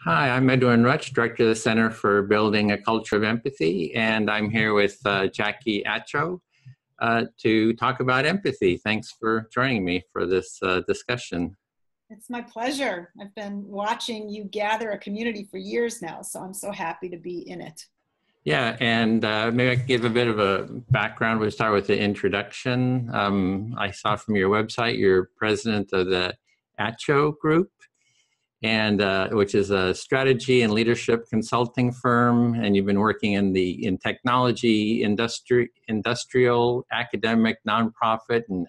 Hi, I'm Edwin Rutsch, Director of the Center for Building a Culture of Empathy, and I'm here with Jackie Acho to talk about empathy. Thanks for joining me for this discussion. It's my pleasure. I've been watching you gather a community for years now, so I'm so happy to be in it. Yeah, and maybe I can give a bit of a background. We'll start with the introduction. I saw from your website you're president of the Acho Group, and which is a strategy and leadership consulting firm, and you've been working in technology, industrial, academic, nonprofit, and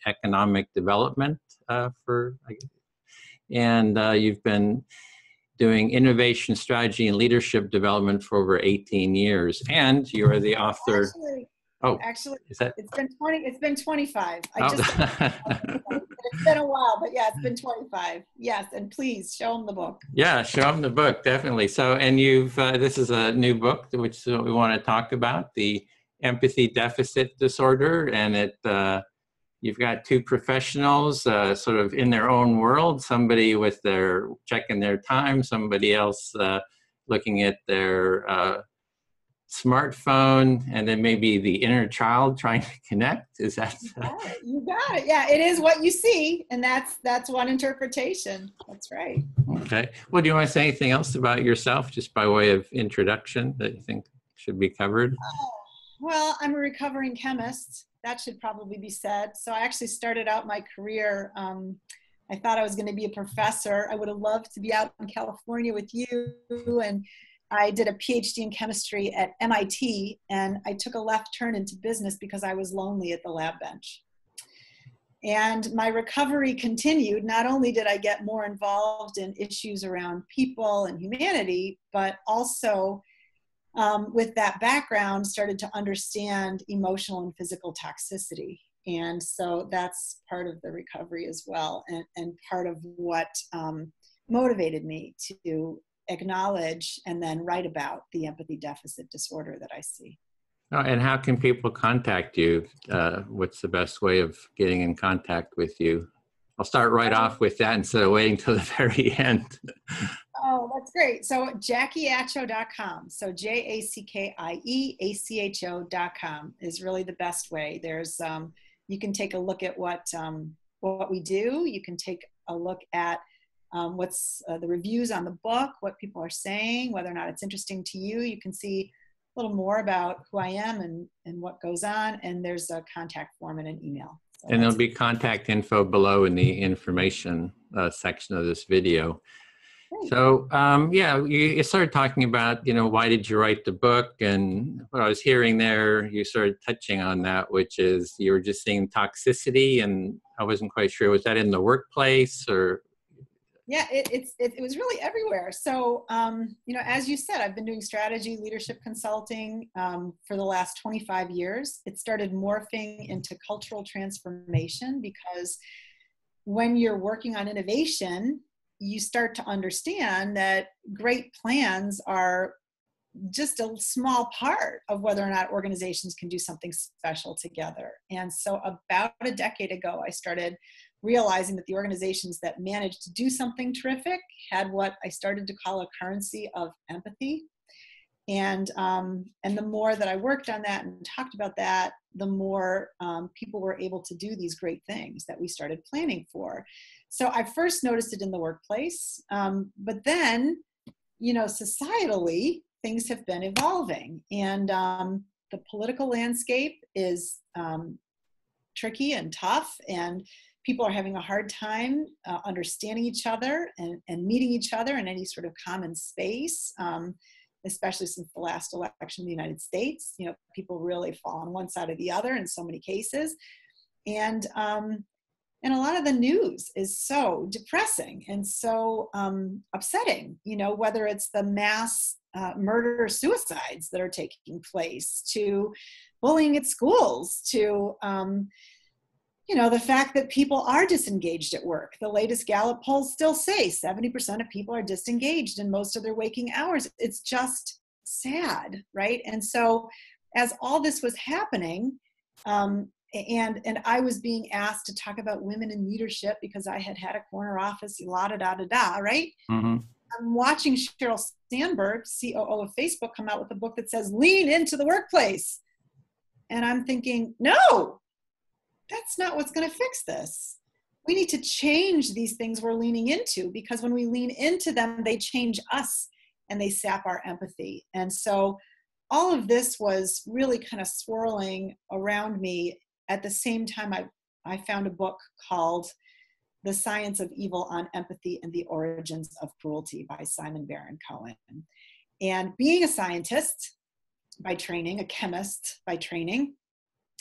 economic development you've been doing innovation, strategy, and leadership development for over 18 years, and you are the author. Actually, is that? It's been 25. It's been a while, but yeah, it's been 25. Yes, and please show them the book. Yeah, show them the book, definitely. So, and you've this is a new book, which we want to talk about, the empathy deficit disorder, and you've got two professionals sort of in their own world, somebody with their checking their time, somebody else looking at their smartphone, and then maybe the inner child trying to connect. Is that? You got it. Yeah, it is what you see, and that's one interpretation. That's right. Okay. Well, do you want to say anything else about yourself, just by way of introduction, that you think should be covered? Well, I'm a recovering chemist. That should probably be said. So I actually started out my career. I thought I was going to be a professor. I would have loved to be out in California with you, and I did a PhD in chemistry at MIT, and I took a left turn into business because I was lonely at the lab bench. And my recovery continued. Not only did I get more involved in issues around people and humanity, but also with that background, started to understand emotional and physical toxicity. And so that's part of the recovery as well, and part of what motivated me to acknowledge and then write about the empathy deficit disorder that I see. Oh, and how can people contact you? What's the best way of getting in contact with you? I'll start right off with that instead of waiting till the very end. Oh, that's great. So JackieAcho.com. So JackieAcho.com is really the best way. There's you can take a look at what we do. You can take a look at what's the reviews on the book, what people are saying, whether or not it's interesting to you. You can see a little more about who I am and what goes on. And there's a contact form and an email. So and there'll be contact info below in the information section of this video. Great. So, yeah, you started talking about, why did you write the book? And what I was hearing there, you started touching on that, which is you were just seeing toxicity, and I wasn't quite sure, was that in the workplace or? Yeah, it was really everywhere. So, as you said, I've been doing strategy, leadership consulting for the last 25 years. It started morphing into cultural transformation because when you're working on innovation, you start to understand that great plans are just a small part of whether or not organizations can do something special together. And so about a decade ago, I started realizing that the organizations that managed to do something terrific had what I started to call a currency of empathy. And the more that I worked on that and talked about that, the more people were able to do these great things that we started planning for. So I first noticed it in the workplace, but then, societally, things have been evolving, and the political landscape is tricky and tough, and people are having a hard time understanding each other and meeting each other in any sort of common space, especially since the last election in the United States. People really fall on one side or the other in so many cases. And a lot of the news is so depressing and so upsetting, whether it's the mass murder suicides that are taking place, to bullying at schools, to the fact that people are disengaged at work. The latest Gallup polls still say 70% of people are disengaged in most of their waking hours. It's just sad, right? And so as all this was happening, and I was being asked to talk about women in leadership because I had a corner office, right? Mm-hmm. I'm watching Sheryl Sandberg, COO of Facebook, come out with a book that says, lean into the workplace. And I'm thinking, no, that's not what's going to fix this. We need to change these things we're leaning into, because when we lean into them, they change us and they sap our empathy. And so all of this was really kind of swirling around me. At the same time, I found a book called The Science of Evil on Empathy and the Origins of Cruelty by Simon Baron-Cohen. And being a scientist by training, a chemist by training,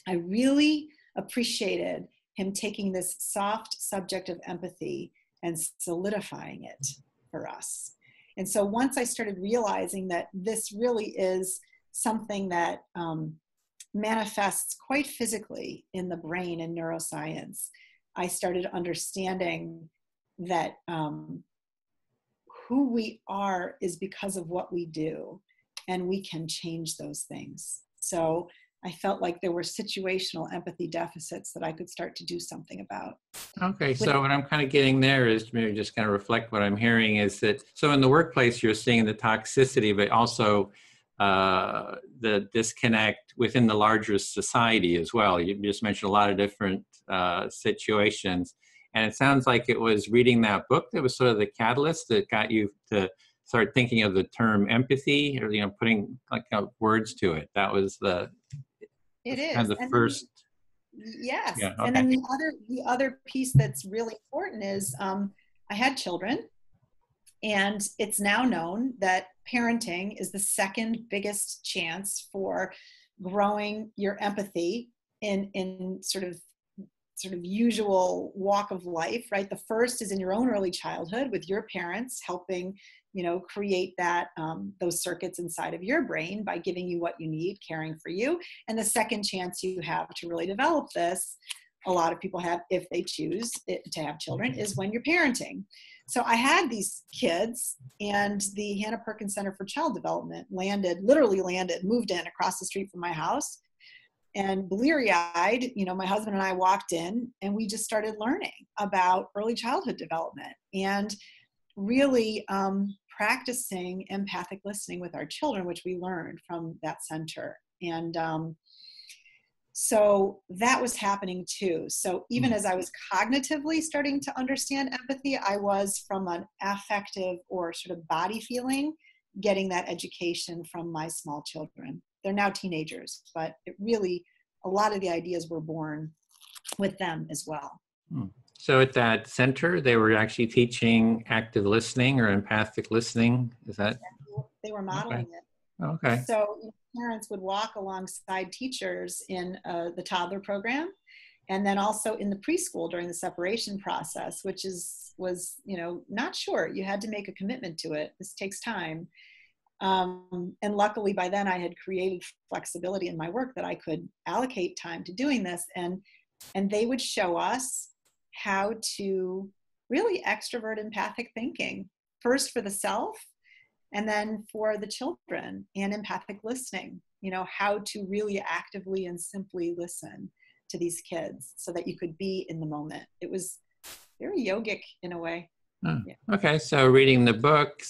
I really appreciated him taking this soft subject of empathy and solidifying it for us. And so once I started realizing that this really is something that manifests quite physically in the brain and neuroscience, I started understanding that who we are is because of what we do, and we can change those things. So I felt like there were situational empathy deficits that I could start to do something about. Okay, so what I'm kind of getting there is maybe just kind of reflect what I'm hearing is that, so in the workplace, you're seeing the toxicity, but also the disconnect within the larger society as well. You just mentioned a lot of different situations. And it sounds like it was reading that book that was sort of the catalyst that got you to start thinking of the term empathy, or, putting like words to it. That was It is. kind of the first. Yes. Yeah, okay. And then the other piece that's really important is I had children, and it's now known that parenting is the second biggest chance for growing your empathy in sort of usual walk of life, right? The first is in your own early childhood with your parents helping, create that, those circuits inside of your brain by giving you what you need, caring for you. And the second chance you have to really develop this, a lot of people have, if they choose to have children, is when you're parenting. So I had these kids, and the Hannah Perkins Center for Child Development literally moved in across the street from my house. And bleary-eyed, my husband and I walked in, and we just started learning about early childhood development and really practicing empathic listening with our children, which we learned from that center. And so that was happening too. So even as I was cognitively starting to understand empathy, I was, from an affective or sort of body feeling, getting that education from my small children. They're now teenagers, but a lot of the ideas were born with them as well. So at that center, they were actually teaching active listening or empathic listening. Is that? They were modeling it. Okay. So parents would walk alongside teachers in the toddler program, and then also in the preschool during the separation process, which was not short. You had to make a commitment to it. This takes time. And luckily by then I had created flexibility in my work that I could allocate time to doing this. And they would show us how to really extrovert empathic thinking, first for the self and then for the children, and empathic listening, how to really actively and simply listen to these kids so that you could be in the moment. It was very yogic in a way. Oh, okay, so reading the book,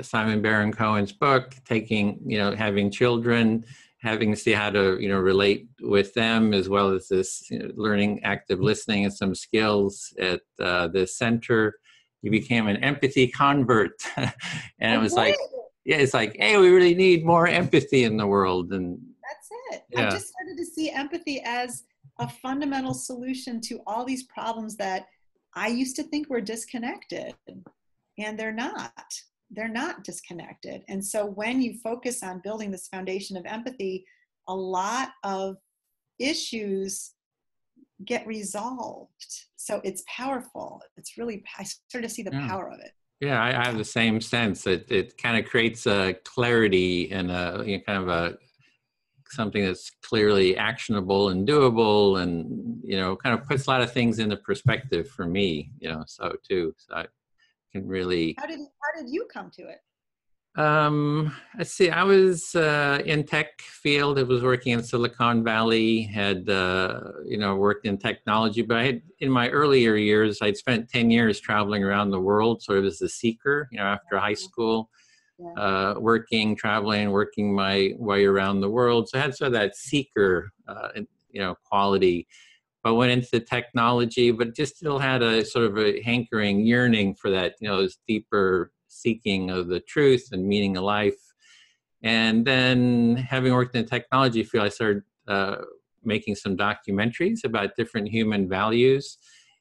Simon Baron-Cohen's book, having children, having to see how to, relate with them, as well as this, learning active listening and some skills at the center. You became an empathy convert. And it was it's like, hey, we really need more empathy in the world. And that's it. Yeah. I just started to see empathy as a fundamental solution to all these problems that I used to think were disconnected, and they're not disconnected. And so when you focus on building this foundation of empathy, a lot of issues get resolved. So it's powerful. I sort of see the power of it. Yeah, I have the same sense. It kind of creates a clarity and something that's clearly actionable and doable, and kind of puts a lot of things into perspective for me. So I can really. How did you come to it? Let's see, I was in tech field. I was working in Silicon Valley, had, worked in technology, but I had, in my earlier years, I'd spent 10 years traveling around the world, sort of as a seeker, after high school, traveling, working my way around the world. So I had sort of that seeker, quality, but went into technology, but just still had a sort of a hankering, yearning for that, this deeper seeking of the truth and meaning of life. And then having worked in the technology field, I started making some documentaries about different human values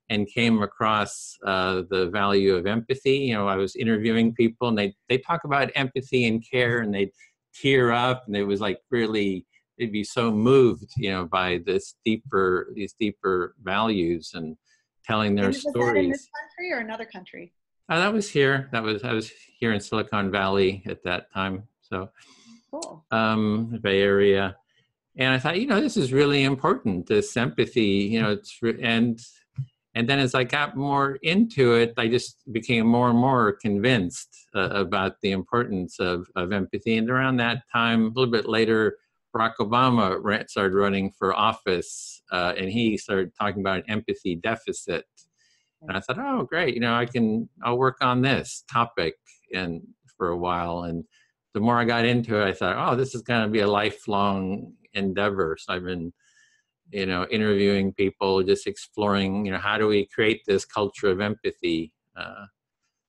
and came across the value of empathy. I was interviewing people and they talk about empathy and care and they'd tear up and it was like really, they'd be so moved, by these deeper values and telling their stories. Was that in this country or another country? That was here. I was here in Silicon Valley at that time. So, cool. Bay Area, and I thought, this is really important. This empathy, and then as I got more into it, I just became more and more convinced about the importance of empathy. And around that time, a little bit later, Barack Obama started running for office, and he started talking about an empathy deficit. And I thought, oh, great, I'll work on this topic for a while. And the more I got into it, I thought, oh, this is going to be a lifelong endeavor. So I've been, interviewing people, just exploring, how do we create this culture of empathy?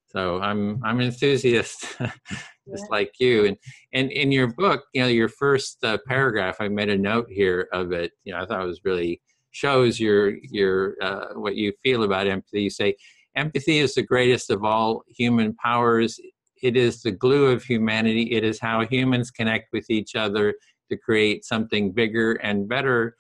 So I'm an enthusiast, just like you. And in your book, your first paragraph, I made a note here of it. I thought it was really shows your what you feel about empathy. You say, empathy is the greatest of all human powers. It is the glue of humanity. It is how humans connect with each other to create something bigger and better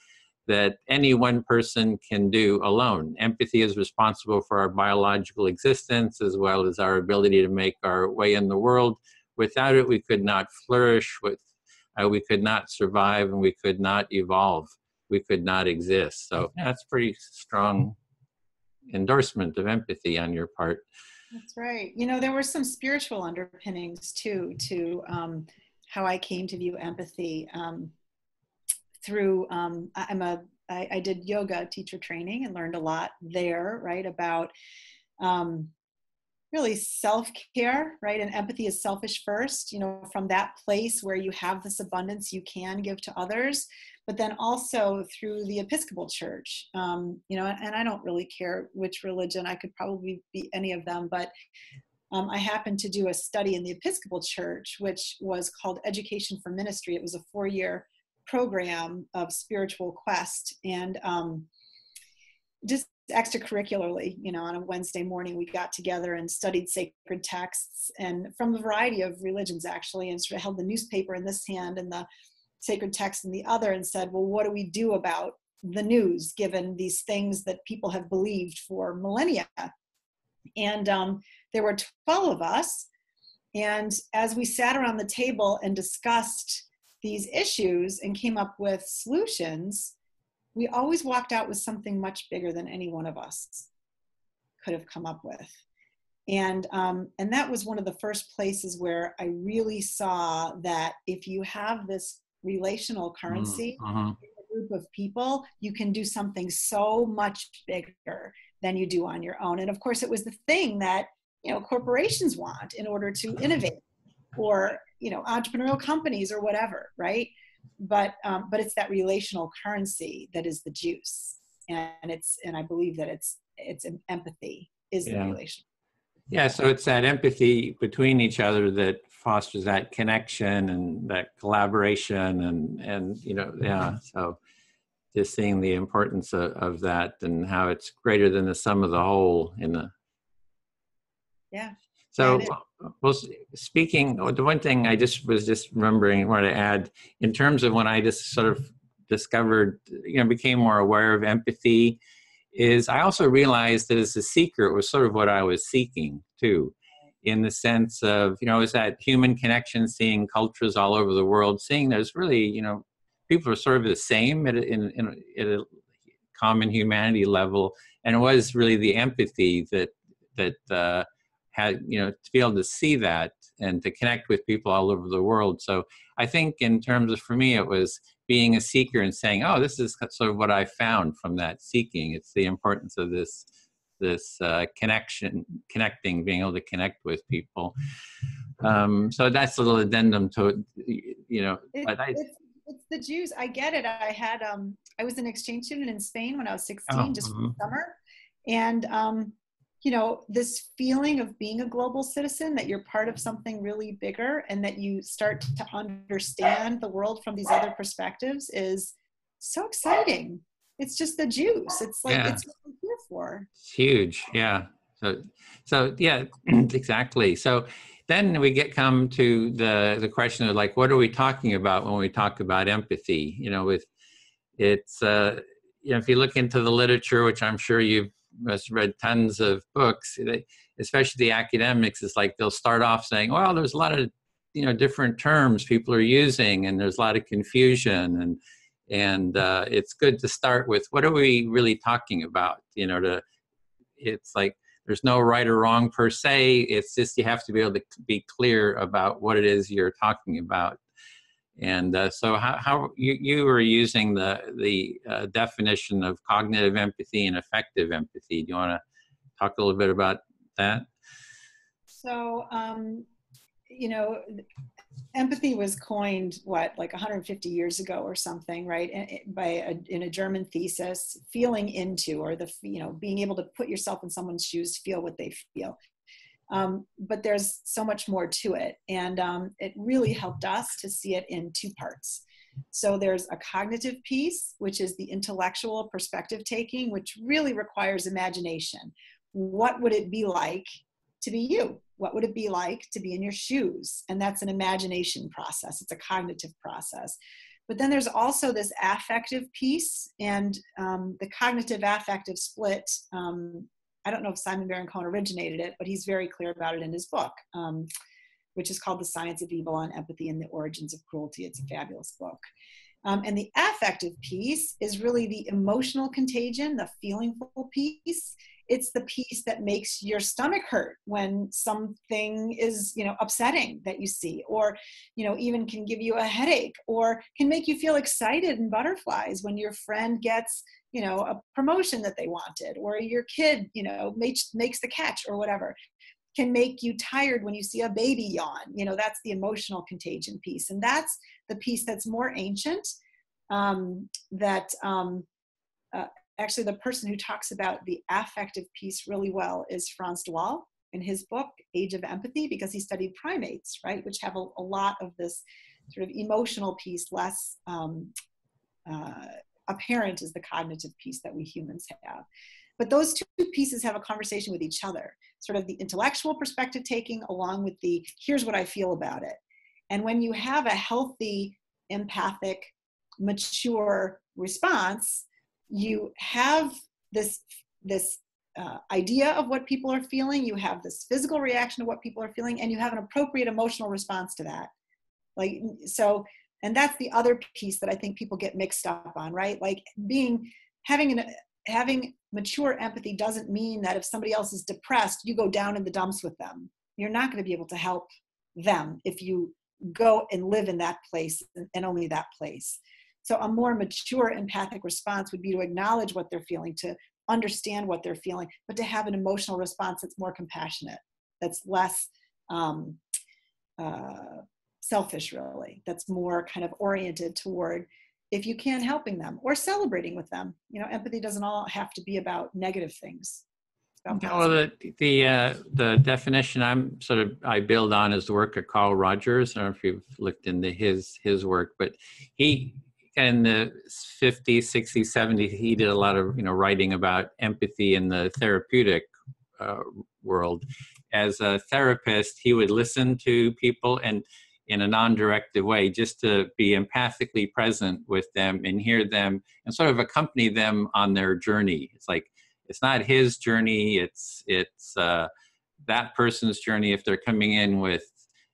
that any one person can do alone. Empathy is responsible for our biological existence as well as our ability to make our way in the world. Without it, we could not flourish, we could not survive, and we could not evolve. We could not exist. So that's pretty strong endorsement of empathy on your part. That's right. There were some spiritual underpinnings too to how I came to view empathy through. I did yoga teacher training and learned a lot there, right, about really self-care, right? And empathy is selfish first, from that place where you have this abundance you can give to others, but then also through the Episcopal Church, and I don't really care which religion, I could probably be any of them, but I happened to do a study in the Episcopal Church, which was called Education for Ministry. It was a 4-year program of spiritual quest, and just extracurricularly, on a Wednesday morning, we got together and studied sacred texts and from a variety of religions, actually, and sort of held the newspaper in this hand and the sacred text in the other and said, well, what do we do about the news given these things that people have believed for millennia? And there were 12 of us. And as we sat around the table and discussed these issues and came up with solutions, we always walked out with something much bigger than any one of us could have come up with. And that was one of the first places where I really saw that if you have this relational currency in a group of people, you can do something so much bigger than you do on your own. And of course, it was the thing that, corporations want in order to innovate, or, entrepreneurial companies or whatever, right? But it's that relational currency that is the juice, and I believe that it's empathy is the relation. Yeah, so it's that empathy between each other that fosters that connection and that collaboration, and so just seeing the importance of that and how it's greater than the sum of the whole in the. Yeah. So, well, speaking, the one thing I was just remembering, wanted to add, in terms of when I just sort of discovered, became more aware of empathy, is I also realized that as a seeker, it was sort of what I was seeking too, in the sense of, is that human connection, seeing cultures all over the world, seeing there's really, people are sort of the same at a common humanity level, and it was really the empathy that had, to be able to see that and to connect with people all over the world. So I think in terms of, for me, it was being a seeker and saying, oh, this is sort of what I found from that seeking. It's the importance of this connecting, being able to connect with people. So that's a little addendum to it, it's the Jews. I get it. I was an exchange student in Spain when I was 16, just for the summer. And, this feeling of being a global citizen, that you're part of something really bigger and that you start to understand the world from these other perspectives is so exciting. It's just the juice. It's like, it's what we're here for. It's huge. Yeah. So yeah, exactly. So then we come to the question of like, what are we talking about when we talk about empathy? If you look into the literature, which I'm sure you've must read tons of books, especially the academics, it's like they'll start off saying, well, there's a lot of different terms people are using, and there's a lot of confusion, and it's good to start with what are we really talking about. It's like there's no right or wrong per se. It's just you have to be able to be clear about what it is you're talking about. And so how you were using the definition of cognitive empathy and affective empathy. Do you want to talk a little bit about that? So, empathy was coined, like 150 years ago or something, right? In a German thesis, feeling into, or being able to put yourself in someone's shoes, feel what they feel. But there's so much more to it. And it really helped us to see it in two parts. So there's a cognitive piece, which is the intellectual perspective taking, which really requires imagination. What would it be like to be you? What would it be like to be in your shoes? And that's an imagination process. It's a cognitive process. But then there's also this affective piece, and the cognitive affective split. I don't know if Simon Baron-Cohen originated it, but he's very clear about it in his book, which is called The Science of Evil on Empathy and the Origins of Cruelty. It's a fabulous book. And the affective piece is really the emotional contagion, the feelingful piece. It's the piece that makes your stomach hurt when something is, upsetting that you see, or, even can give you a headache, or can make you feel excited and butterflies when your friend gets, a promotion that they wanted, or your kid, makes the catch or whatever. Can make you tired when you see a baby yawn. That's the emotional contagion piece. And that's the piece that's more ancient, actually, the person who talks about the affective piece really well is Franz de Waal in his book, Age of Empathy, because he studied primates, right, which have a lot of this sort of emotional piece, less apparent as the cognitive piece that we humans have. But those two pieces have a conversation with each other, sort of the intellectual perspective taking along with the, here's what I feel about it. And when you have a healthy, empathic, mature response, you have this idea of what people are feeling, you have this physical reaction to what people are feeling, and you have an appropriate emotional response to that. And that's the other piece that I think people get mixed up on, right? Like having mature empathy doesn't mean that if somebody else is depressed, you go down in the dumps with them. You're not going to be able to help them if you go and live in that place and only that place. So a more mature empathic response would be to acknowledge what they're feeling, to understand what they're feeling, but to have an emotional response that's more compassionate, that's less selfish, really, that's more kind of oriented toward, if you can, helping them or celebrating with them. Empathy doesn't all have to be about negative things. Well, the definition I build on is the work of Carl Rogers. I don't know if you've looked into his work, but he, in the 50s, 60s, 70s, he did a lot of writing about empathy in the therapeutic world. As a therapist, he would listen to people and in a non-directive way, just to be empathically present with them and hear them and sort of accompany them on their journey. It's like, it's not his journey, it's that person's journey. If they're coming in with,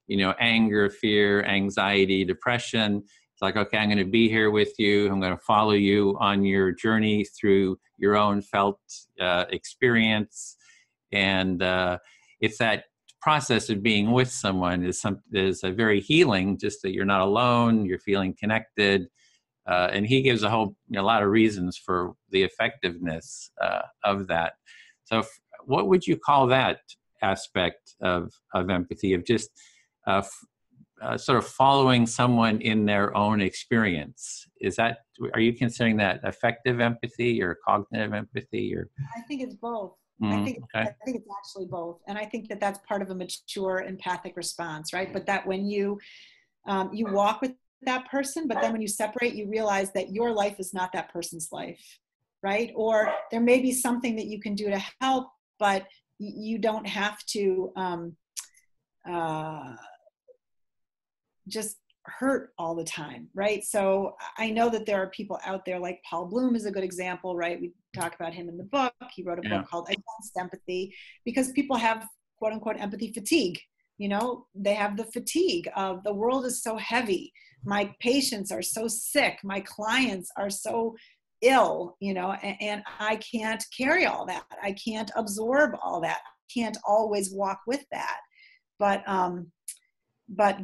anger, fear, anxiety, depression, it's like, okay, I'm going to be here with you. I'm going to follow you on your journey through your own felt experience. And it's that process of being with someone is a very healing, just that you're not alone, you're feeling connected. And he gives a lot of reasons for the effectiveness of that. So what would you call that aspect of empathy, of just sort of following someone in their own experience? Are you considering that affective empathy or cognitive empathy? Or I think it's both. Okay. I think it's actually both. And I think that that's part of a mature empathic response, right? But that when you walk with that person, but then when you separate, you realize that your life is not that person's life, right? Or there may be something that you can do to help, but you don't have to just hurt all the time, right? So I know that there are people out there, like Paul Bloom is a good example, right? We talk about him in the book. He wrote a book called Advanced Empathy, because people have quote unquote empathy fatigue. You know, they have the fatigue of the world is so heavy. My patients are so sick. My clients are so ill, you know, and I can't carry all that. I can't absorb all that. I can't always walk with that. But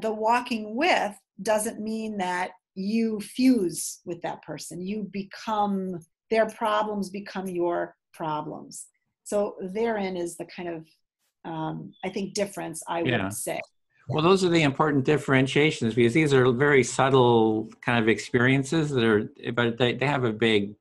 the walking with doesn't mean that you fuse with that person. You become, their problems become your problems. So therein is the kind of, I think, difference I would say. Well, those are the important differentiations, because these are very subtle kind of experiences but they have a big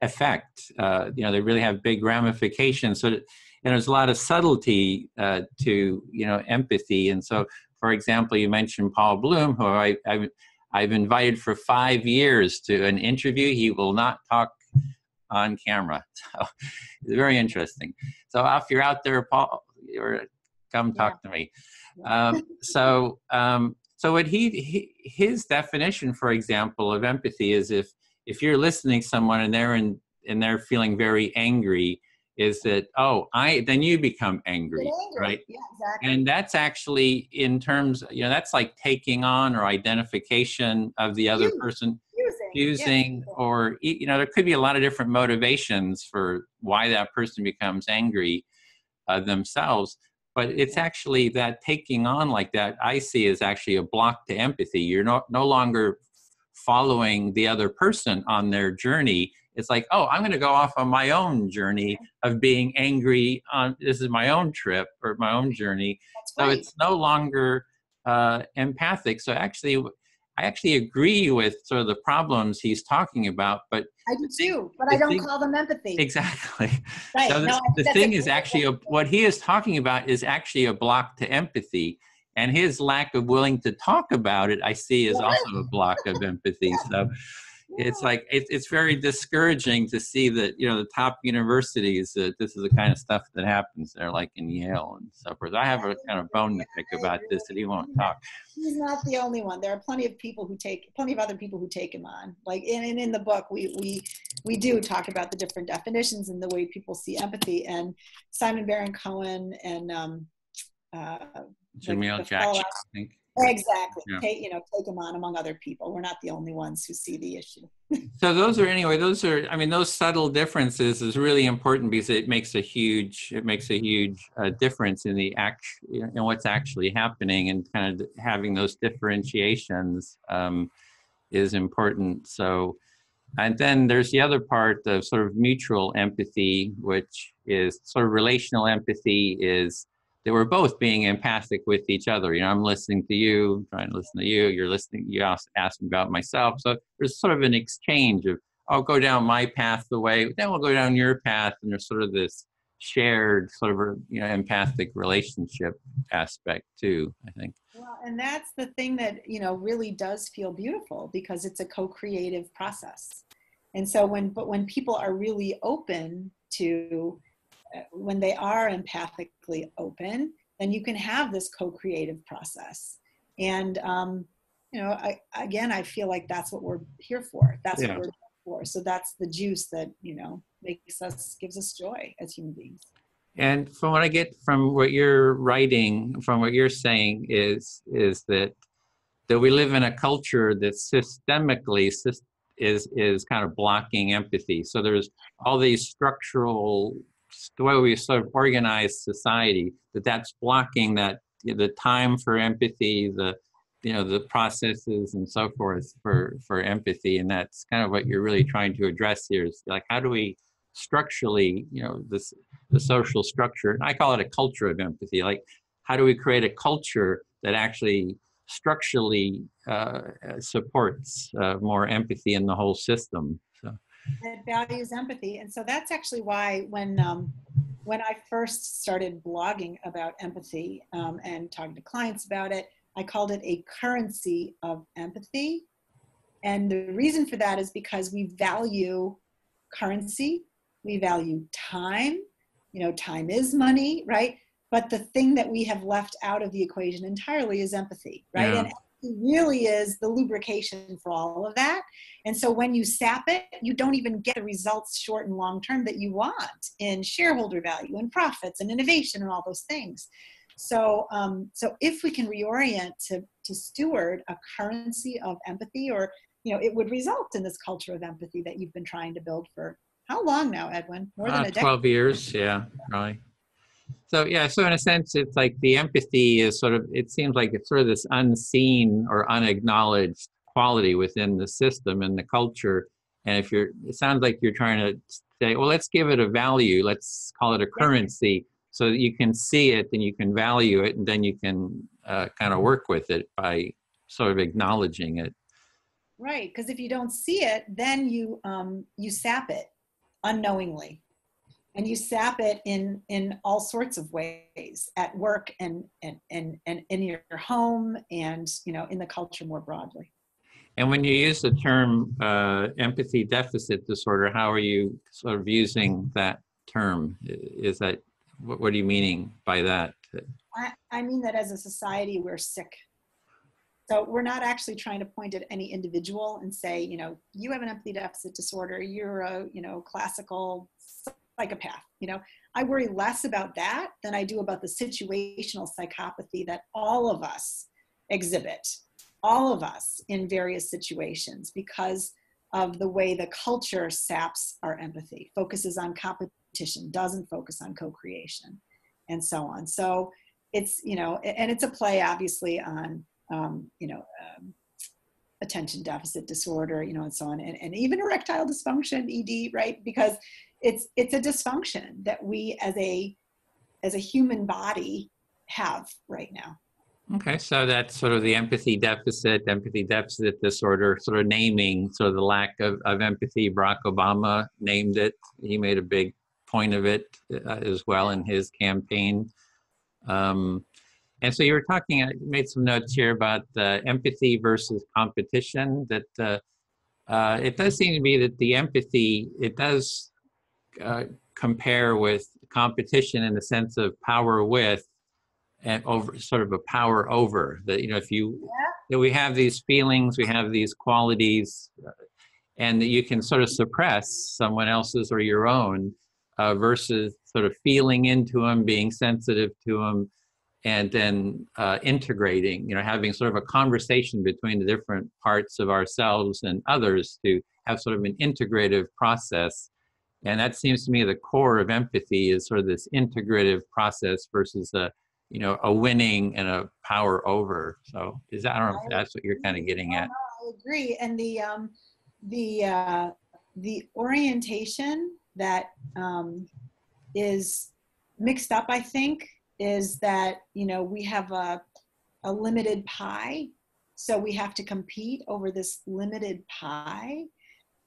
effect. They really have big ramifications. And there's a lot of subtlety to, empathy. And so, for example, you mentioned Paul Bloom, who I've invited for 5 years to an interview. He will not talk on camera. So it's very interesting. So if you're out there, Paul, come talk to me. So what his definition, for example, of empathy is if you're listening to someone and they're feeling very angry, is that, then you become angry, right? Yeah, exactly. And that's actually, in terms, that's like taking on or identification of the other person, fusing, or, there could be a lot of different motivations for why that person becomes angry themselves. But it's actually that taking on like that, I see, as actually a block to empathy. You're no longer following the other person on their journey. It's like, I'm going to go off on my own journey of being angry. This is my own trip or my own journey. So it's no longer empathic. So I actually agree with sort of the problems he's talking about, but I do too, but I don't call them empathy. Exactly. Right. So the thing is actually, what he is talking about is actually a block to empathy, and his lack of willing to talk about it, I see, is also a block of empathy. So it's like, it's very discouraging to see that, the top universities, this is the kind of stuff that happens there, like in Yale and so forth. I have a kind of bone to pick about this, that he won't talk. He's not the only one. There are plenty of other people who take him on. Like in the book, we do talk about the different definitions and the way people see empathy. And Simon Baron-Cohen and Jamil Jackson, I think. Exactly. Yeah. Take him on among other people. We're not the only ones who see the issue. So those those subtle differences is really important, because it makes a huge difference in the in what's actually happening, and kind of having those differentiations is important. So, and then there's the other part of sort of mutual empathy, which is sort of relational empathy, is that we're both being empathic with each other. I'm listening to you, trying to listen to you, you're listening, you ask me about myself. So there's sort of an exchange of, I'll go down my path the way, then we'll go down your path, and there's sort of this shared sort of, empathic relationship aspect too, I think. Well, and that's the thing that, really does feel beautiful, because it's a co-creative process. And so when people are really open to, when they are empathically open, then you can have this co-creative process. And, I feel like that's what we're here for. That's what we're here for. So that's the juice that, gives us joy as human beings. And from what I get from what you're writing, from what you're saying, is that we live in a culture that systemically is kind of blocking empathy. So there's all these structural the way we sort of organize society, that's blocking the time for empathy, the processes and so forth for empathy. And that's kind of what you're really trying to address here is like, how do we structurally, the social structure, and I call it a culture of empathy, like how do we create a culture that actually structurally supports more empathy in the whole system? So. It values empathy. And so that's actually why when I first started blogging about empathy and talking to clients about it, I called it a currency of empathy. And the reason for that is because we value currency, we value time. Time is money, right? But the thing that we have left out of the equation entirely is empathy, right? Yeah. And empathy really is the lubrication for all of that. And so when you sap it, you don't even get the results short and long term that you want in shareholder value and profits and innovation and all those things. So if we can reorient to steward a currency of empathy, or, it would result in this culture of empathy that you've been trying to build for how long now, Edwin? More than a decade. 12 years, yeah, probably. So in a sense, it's like the empathy is it seems like it's sort of this unseen or unacknowledged quality within the system and the culture. And it sounds like you're trying to say, well, let's give it a value. Let's call it a currency so that you can see it and you can value it, and then you can kind of work with it by sort of acknowledging it. Right, because if you don't see it, then you sap it unknowingly. And you sap it in all sorts of ways, at work and in your home and, in the culture more broadly. And when you use the term empathy deficit disorder, how are you sort of using that term? Is that, what are you meaning by that? I mean that as a society, we're sick. So we're not actually trying to point at any individual and say, you have an empathy deficit disorder, you're a, classical psychopath. I worry less about that than I do about the situational psychopathy that all of us exhibit, all of us in various situations, because of the way the culture saps our empathy, focuses on competition, doesn't focus on co-creation, and so on. So it's, and it's a play obviously on, attention deficit disorder, and so on, and even erectile dysfunction, ED, right? Because it's a dysfunction that we as a human body have right now. Okay, so that's sort of the empathy deficit disorder, sort of naming sort of the lack of empathy. Barack Obama named it. He made a big point of it as well in his campaign. And so you were talking, I made some notes here about empathy versus competition, that it does seem to be that the empathy, it does compare with competition in the sense of power with and over, sort of a power over. That, that we have these feelings, we have these qualities, and that you can sort of suppress someone else's or your own versus sort of feeling into them, being sensitive to them, and then integrating, having sort of a conversation between the different parts of ourselves and others to have sort of an integrative process. And that seems to me the core of empathy is sort of this integrative process versus a winning and a power over. So I don't know if that's what you're kind of getting at. I agree. And the orientation that is mixed up, I think, is that, we have a limited pie. So we have to compete over this limited pie.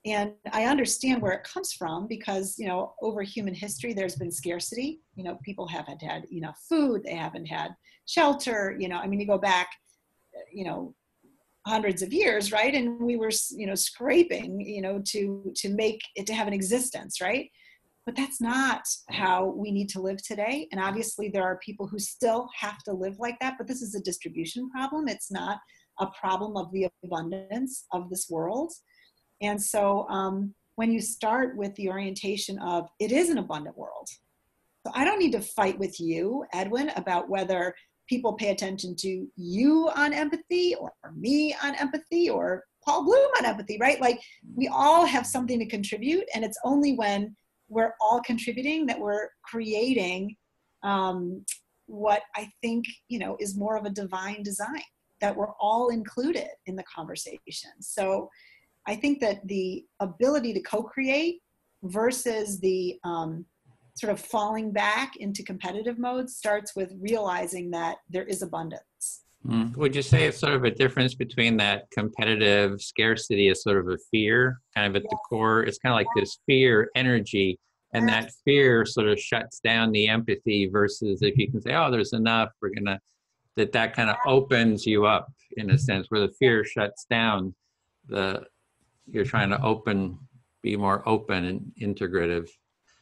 And I understand where it comes from because, over human history, there's been scarcity. People haven't had enough food. They haven't had shelter. You go back, hundreds of years, right? And we were, scraping, to make it, to have an existence, right? But that's not how we need to live today. And obviously there are people who still have to live like that, but this is a distribution problem. It's not a problem of the abundance of this world. And so when you start with the orientation of it is an abundant world. So I don't need to fight with you, Edwin, about whether people pay attention to you on empathy or me on empathy or Paul Bloom on empathy, right? Like we all have something to contribute. And it's only when we're all contributing, that we're creating what I think, is more of a divine design, that we're all included in the conversation. So I think that the ability to co-create versus the sort of falling back into competitive mode starts with realizing that there is abundance. Would you say it's sort of a difference between that competitive scarcity as sort of a fear, kind of at the core? It's kind of like this fear energy, and that fear sort of shuts down the empathy versus if you can say, oh, there's enough, that kind of opens you up in a sense, where the fear shuts down, you're trying to be more open and integrative.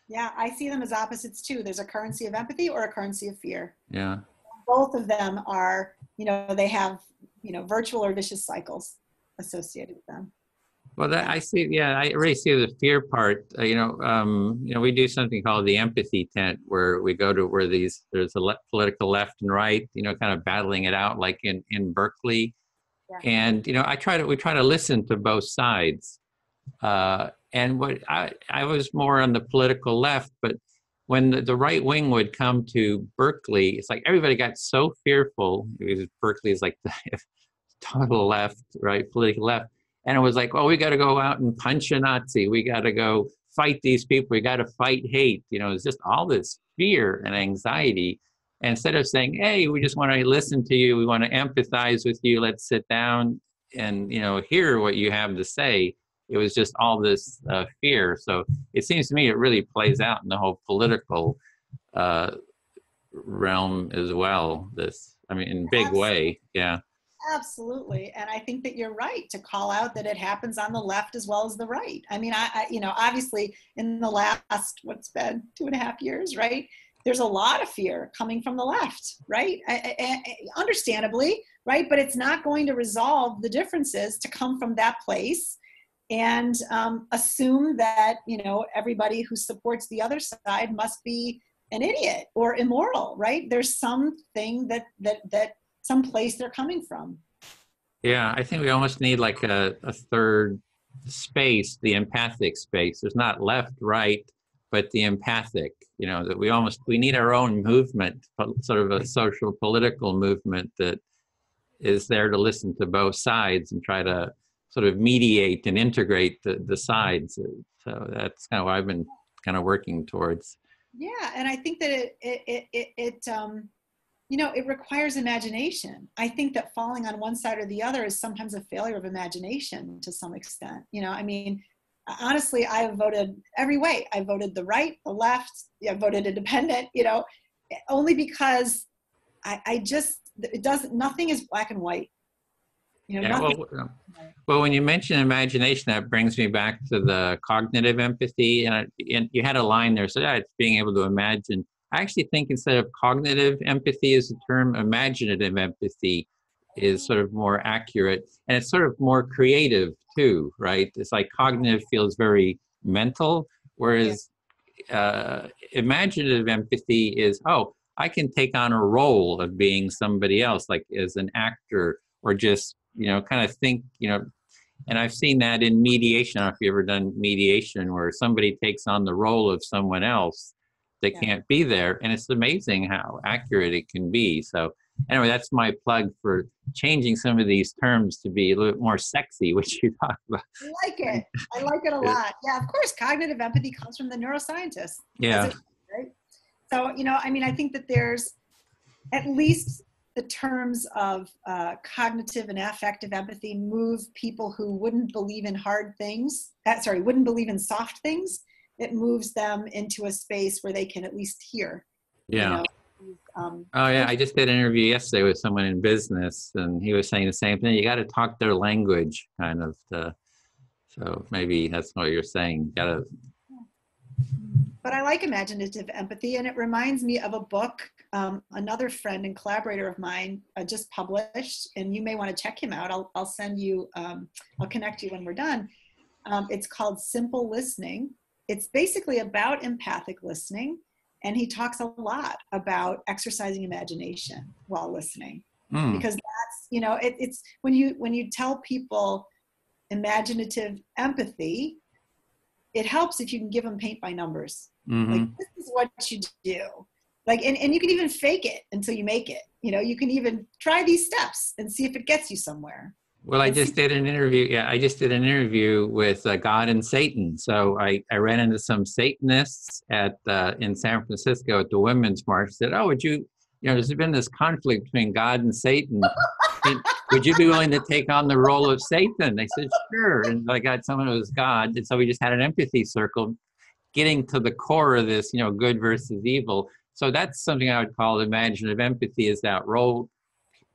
Yeah, I see them as opposites too. There's a currency of empathy or a currency of fear. Yeah. Both of them are, they have, virtual or vicious cycles associated with them. Well, I see. Yeah, I really see the fear part. We do something called the empathy tent, where we go to where there's a political left and right, kind of battling it out, like in Berkeley. Yeah. And we try to listen to both sides. And what I was more on the political left, but when the right wing would come to Berkeley, it's like everybody got so fearful because Berkeley is like the total left, right, political left. And it was like, oh, we got to go out and punch a Nazi. We got to go fight these people. We got to fight hate. It's just all this fear and anxiety. And instead of saying, hey, we just want to listen to you. We want to empathize with you. Let's sit down and, hear what you have to say. It was just all this fear. So it seems to me it really plays out in the whole political realm as well. In a big way. Yeah. Absolutely. And I think that you're right to call out that it happens on the left as well as the right. I obviously in the last, what's been 2.5 years, right? There's a lot of fear coming from the left, right? Understandably, right? But it's not going to resolve the differences to come from that place and assume that, everybody who supports the other side must be an idiot or immoral, right? There's something that some place they're coming from. Yeah, I think we almost need like a third space, the empathic space. There's not left, right, but the empathic, that we need our own movement, sort of a social political movement that is there to listen to both sides and try to sort of mediate and integrate the sides. So that's kind of what I've been kind of working towards. Yeah, and I think that it requires imagination. I think that falling on one side or the other is sometimes a failure of imagination to some extent. Honestly, I have voted every way. I voted the right, the left, I voted independent, only because nothing is black and white. Well, when you mention imagination, that brings me back to the cognitive empathy. And you had a line there, so it's being able to imagine. I actually think instead of cognitive empathy as a term, imaginative empathy is sort of more accurate. And it's sort of more creative too, right? It's like cognitive feels very mental, whereas imaginative empathy is, oh, I can take on a role of being somebody else, like as an actor, or just, kind of think, and I've seen that in mediation. I don't know if you've ever done mediation where somebody takes on the role of someone else that can't be there. And it's amazing how accurate it can be. So anyway, that's my plug for changing some of these terms to be a little bit more sexy, which you talk about. I like it. I like it a lot. Yeah, of course, cognitive empathy comes from the neuroscientists. Yeah. Right? So, I think that there's at least the terms of cognitive and affective empathy move people who wouldn't believe in wouldn't believe in soft things. It moves them into a space where they can at least hear. Yeah. I just did an interview yesterday with someone in business, and he was saying the same thing. You got to talk their language, kind of. So maybe that's what you're saying. But I like imaginative empathy, and it reminds me of a book another friend and collaborator of mine just published, and you may want to check him out. I'll send you, I'll connect you when we're done. It's called Simple Listening. It's basically about empathic listening, and he talks a lot about exercising imagination while listening, because that's, it's when you tell people imaginative empathy, it helps if you can give them paint by numbers. Mm-hmm. Like, this is what you do. Like, and you can even fake it until you make it. You know, you can even try these steps and see if it gets you somewhere. Well, I just did an interview. Yeah, I just did an interview with God and Satan. So I ran into some Satanists at in San Francisco at the Women's March. Said, "Oh, would you know, there's been this conflict between God and Satan. Would you be willing to take on the role of Satan?" They said, "Sure." And I got someone who was God, and so we just had an empathy circle, getting to the core of this, you know, good versus evil. So that's something I would call imaginative empathy, is that role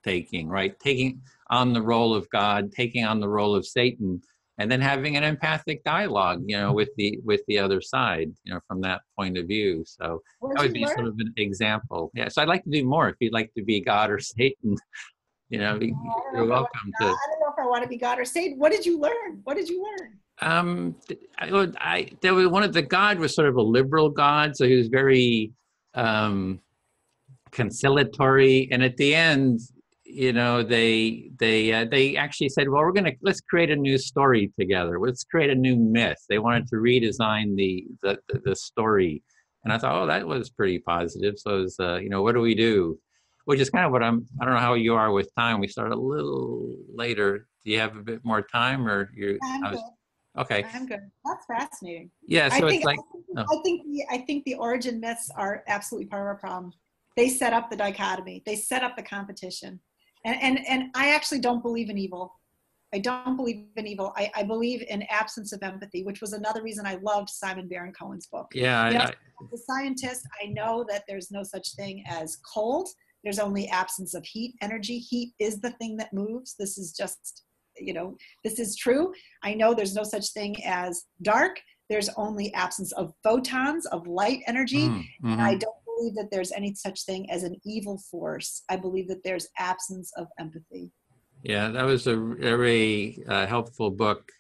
taking, right? Taking on the role of God, taking on the role of Satan, and then having an empathic dialogue, you know, with the other side, you know, from that point of view. So that would be sort of an example. Yeah. So I'd like to do more. If you'd like to be God or Satan, you know, you're welcome to. I don't know if I want to be God or Satan. What did you learn? What did you learn? There was one of the God was sort of a liberal God, so he was very conciliatory, and at the end, you know, they actually said, well, let's create a new story together. Let's create a new myth. They wanted to redesign the story, and I thought, oh, that was pretty positive. So it was, you know, what do we do? Which is kind of what I don't know how you are with time. We started a little later. Do you have a bit more time, or you? I'm good. Okay. I'm good. That's fascinating. Yeah. So it's like, I think the origin myths are absolutely part of our problem. They set up the dichotomy. They set up the competition. And I actually don't believe in evil. I don't believe in evil. I believe in absence of empathy, which was another reason I loved Simon Baron-Cohen's book. Yeah. You know, as a scientist, I know that there's no such thing as cold. There's only absence of heat, energy. Heat is the thing that moves. This is just, you know, this is true. I know there's no such thing as dark. There's only absence of photons, of light energy. Mm-hmm. And I don't believe that there's any such thing as an evil force. I believe that there's absence of empathy. Yeah, that was a very helpful book,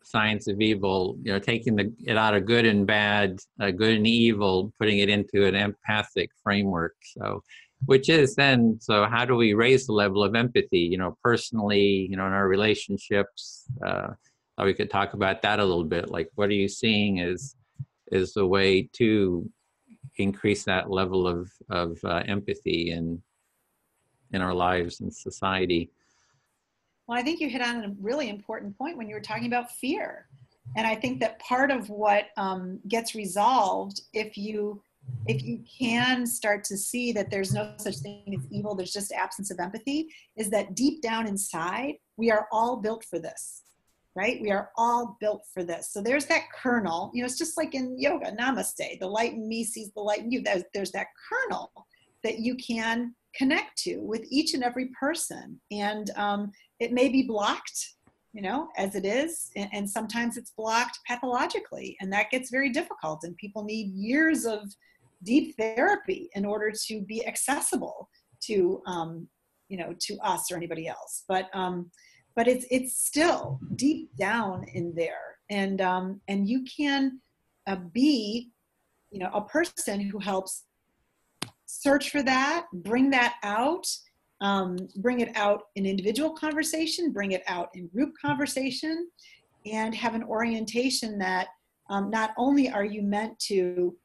Science of Evil, you know, taking it out of good and bad, good and evil, putting it into an empathic framework. So, which is then, so how do we raise the level of empathy, you know, personally, you know, in our relationships? We could talk about that a little bit. Like, what are you seeing is the way to increase that level of empathy in our lives and society? Well, I think you hit on a really important point when you were talking about fear. And I think that part of what gets resolved if you can start to see that there's no such thing as evil, there's just absence of empathy, is that deep down inside, we are all built for this, right? We are all built for this. So there's that kernel, you know, it's just like in yoga, namaste, the light in me sees the light in you. There's that kernel that you can connect to with each and every person. And it may be blocked, you know, as it is. And sometimes it's blocked pathologically. And that gets very difficult. And people need years of deep therapy in order to be accessible to, you know, to us or anybody else. But it's still deep down in there. And you can be, you know, a person who helps search for that, bring that out, bring it out in individual conversation, bring it out in group conversation, and have an orientation that not only are you meant to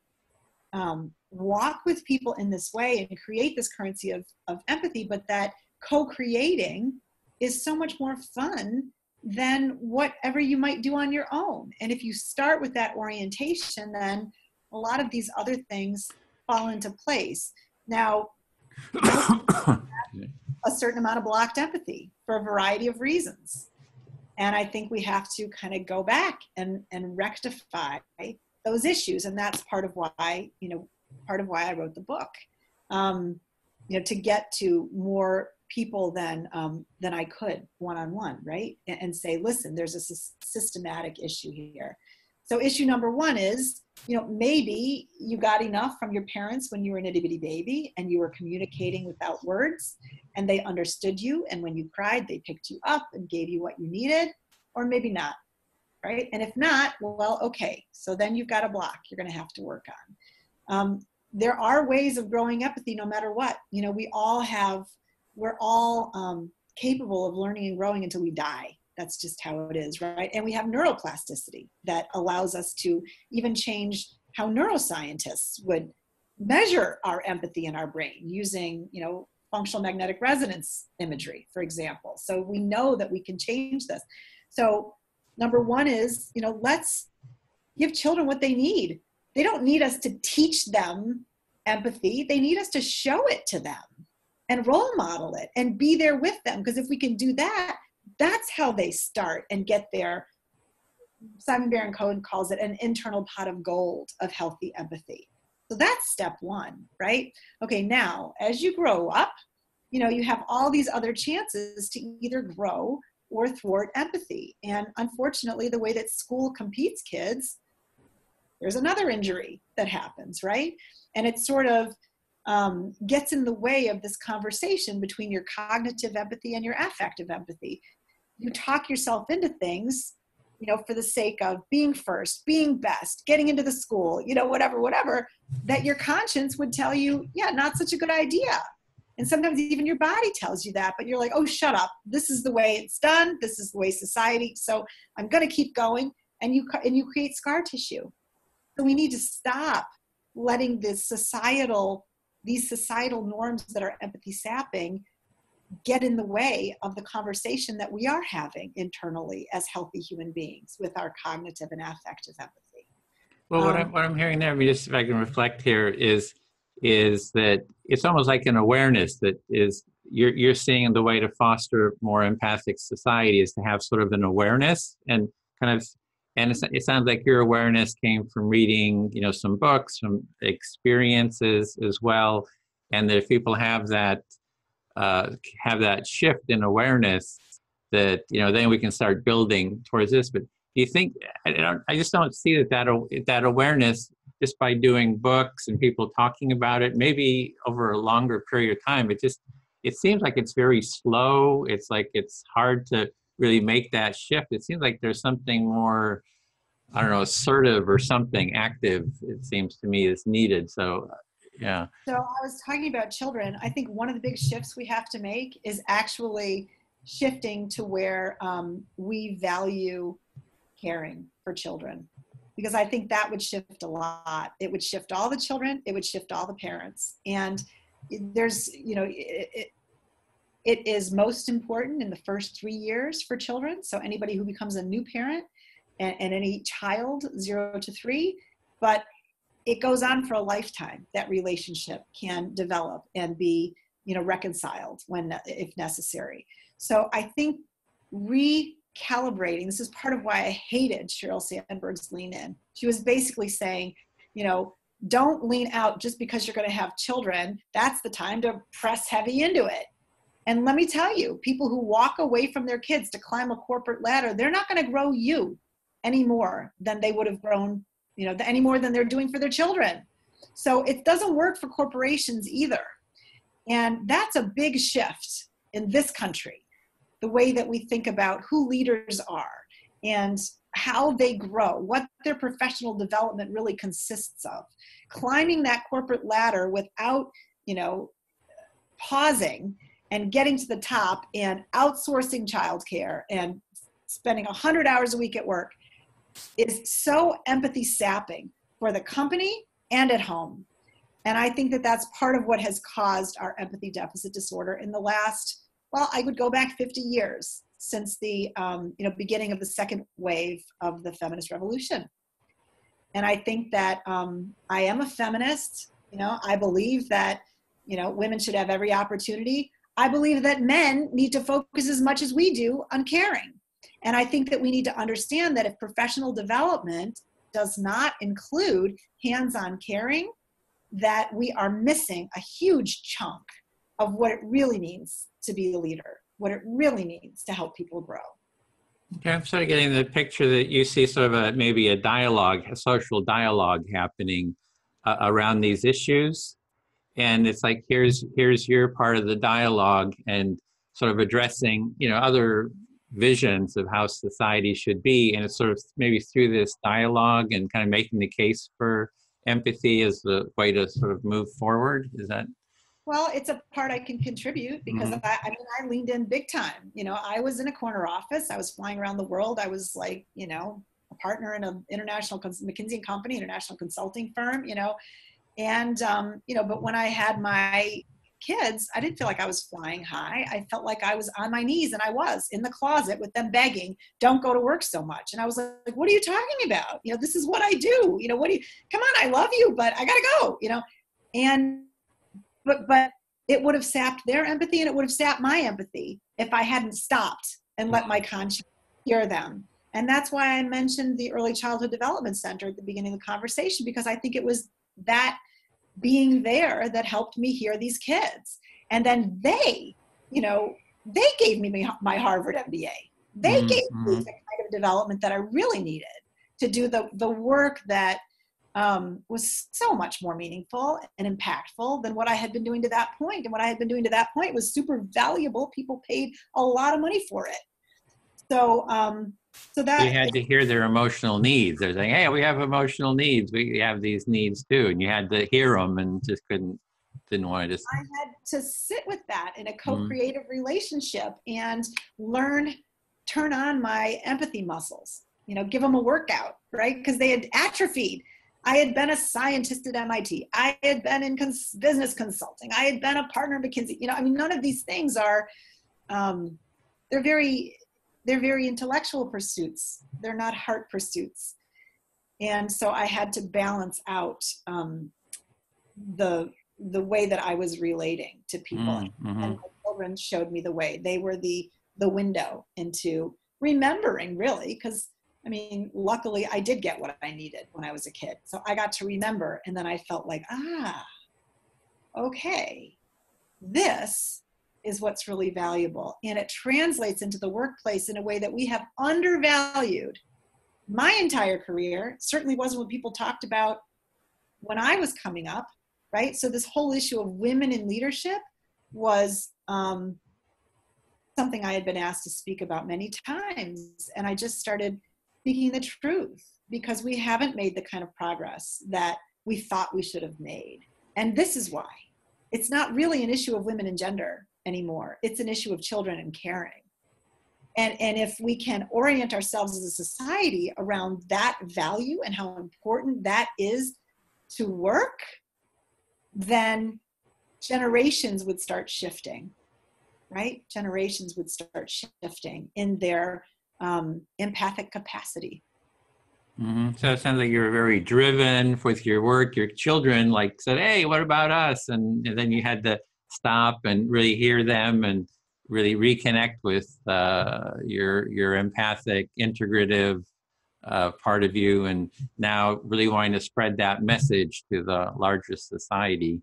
walk with people in this way and create this currency of empathy, but that co-creating is so much more fun than whatever you might do on your own. And if you start with that orientation, then a lot of these other things fall into place. Now, a certain amount of blocked empathy for a variety of reasons. And I think we have to kind of go back and rectify those issues. And that's part of why, you know, part of why I wrote the book, you know, to get to more people than I could one-on-one, right? And say, listen, there's a systematic issue here. So issue number one is, you know, maybe you got enough from your parents when you were an itty bitty baby and you were communicating without words and they understood you. And when you cried, they picked you up and gave you what you needed, or maybe not, right? And if not, well, okay. So then you've got a block you're going to have to work on. There are ways of growing empathy no matter what. You know, we're all capable of learning and growing until we die. That's just how it is, right? And we have neuroplasticity that allows us to even change how neuroscientists would measure our empathy in our brain using, functional magnetic resonance imagery, for example. So we know that we can change this. So number one is, let's give children what they need. They don't need us to teach them empathy. They need us to show it to them and role model it and be there with them. Because if we can do that, that's how they start and get there. Simon Baron-Cohen calls it an internal pot of gold of healthy empathy. So that's step one, right? Okay, now, as you grow up, you have all these other chances to either grow or thwart empathy. And unfortunately, the way that school competes kids, there's another injury that happens, right? And it sort of gets in the way of this conversation between your cognitive empathy and your affective empathy. You talk yourself into things, for the sake of being first, being best, getting into the school, whatever, that your conscience would tell you, yeah, not such a good idea. And sometimes even your body tells you that, but you're like, oh, shut up. This is the way it's done. This is the way society. So I'm going to keep going. And you create scar tissue. So we need to stop letting these societal norms that are empathy sapping get in the way of the conversation that we are having internally as healthy human beings with our cognitive and affective empathy. Well, what I'm hearing there, just if I can reflect here, is that it's almost like an awareness that is you're seeing the way to foster more empathic society is to have sort of an awareness and kind of, and it sounds like your awareness came from reading, some books, some experiences as well, and that if people have that shift in awareness, that then we can start building towards this. But do you think I just don't see that awareness just by doing books and people talking about it, maybe over a longer period of time? It seems like it's very slow. It's like it's hard to really make that shift. It seems like there's something more, I don't know, assertive or something active, it seems to me, is needed. So yeah. So I was talking about children. I think one of the big shifts we have to make is actually shifting to where we value caring for children, because I think that would shift a lot. It would shift all the children. It would shift all the parents. And there's, it is most important in the first 3 years for children. So anybody who becomes a new parent and any child 0 to 3, but it goes on for a lifetime. That relationship can develop and be, reconciled if necessary. So I think recalibrating, this is part of why I hated Sheryl Sandberg's Lean In. She was basically saying, don't lean out just because you're going to have children. That's the time to press heavy into it. And let me tell you, people who walk away from their kids to climb a corporate ladder, they're not going to grow you any more than they would have grown, any more than they're doing for their children. So it doesn't work for corporations either. And that's a big shift in this country, the way that we think about who leaders are and how they grow, what their professional development really consists of. Climbing that corporate ladder without, pausing and getting to the top and outsourcing childcare and spending 100 hours a week at work is so empathy sapping for the company and at home. And I think that that's part of what has caused our empathy deficit disorder in the last, I would go back 50 years since the beginning of the second wave of the feminist revolution. And I think that I am a feminist. I believe that women should have every opportunity. I believe that men need to focus as much as we do on caring. And I think that we need to understand that if professional development does not include hands-on caring, that we are missing a huge chunk of what it really means to be the leader, what it really means to help people grow. Okay, I'm sort of getting the picture that you see sort of maybe a dialogue, a social dialogue happening around these issues. And it's like, here's your part of the dialogue and sort of addressing, other visions of how society should be. And it's sort of maybe through this dialogue and kind of making the case for empathy as the way to sort of move forward. Is that? Well, it's a part I can contribute because I leaned in big time. I was in a corner office. I was flying around the world. I was like, a partner in an international McKinsey company, international consulting firm, and, but when I had my kids, I didn't feel like I was flying high. I felt like I was on my knees, and I was in the closet with them begging, don't go to work so much. And I was like, what are you talking about? This is what I do. Come on, I love you, but I gotta go, and but it would have sapped their empathy, and it would have sapped my empathy if I hadn't stopped and let my conscience hear them. And that's why I mentioned the Early Childhood Development Center at the beginning of the conversation, because I think it was that being there that helped me hear these kids. And then they gave me my Harvard MBA. They gave me the kind of development that I really needed to do the work that was so much more meaningful and impactful than what I had been doing to that point. And what I had been doing to that point was super valuable. People paid a lot of money for it. So that you had to hear their emotional needs. They're saying, hey, we have emotional needs. We have these needs too. And you had to hear them and just didn't want to just. I had to sit with that in a co-creative relationship and turn on my empathy muscles, give them a workout, right? Because they had atrophied. I had been a scientist at MIT. I had been in business consulting. I had been a partner at McKinsey. None of these things are, they're very intellectual pursuits. They're not heart pursuits. And so I had to balance out the way that I was relating to people. And my children showed me the way. They were the window into remembering, really, because luckily I did get what I needed when I was a kid. So I got to remember, and then I felt like, okay, this is what's really valuable. And it translates into the workplace in a way that we have undervalued. My entire career certainly wasn't what people talked about when I was coming up, right? So this whole issue of women in leadership was something I had been asked to speak about many times. And I just started speaking the truth because we haven't made the kind of progress that we thought we should have made. And this is why. It's not really an issue of women and gender anymore. It's an issue of children and caring. And if we can orient ourselves as a society around that value and how important that is to work, then generations would start shifting, right? Generations would start shifting in their empathic capacity. So it sounds like you're very driven with your work. Your children said, hey, what about us? And then you had to stop and really hear them and really reconnect with your empathic, integrative part of you, and now really wanting to spread that message to the larger society.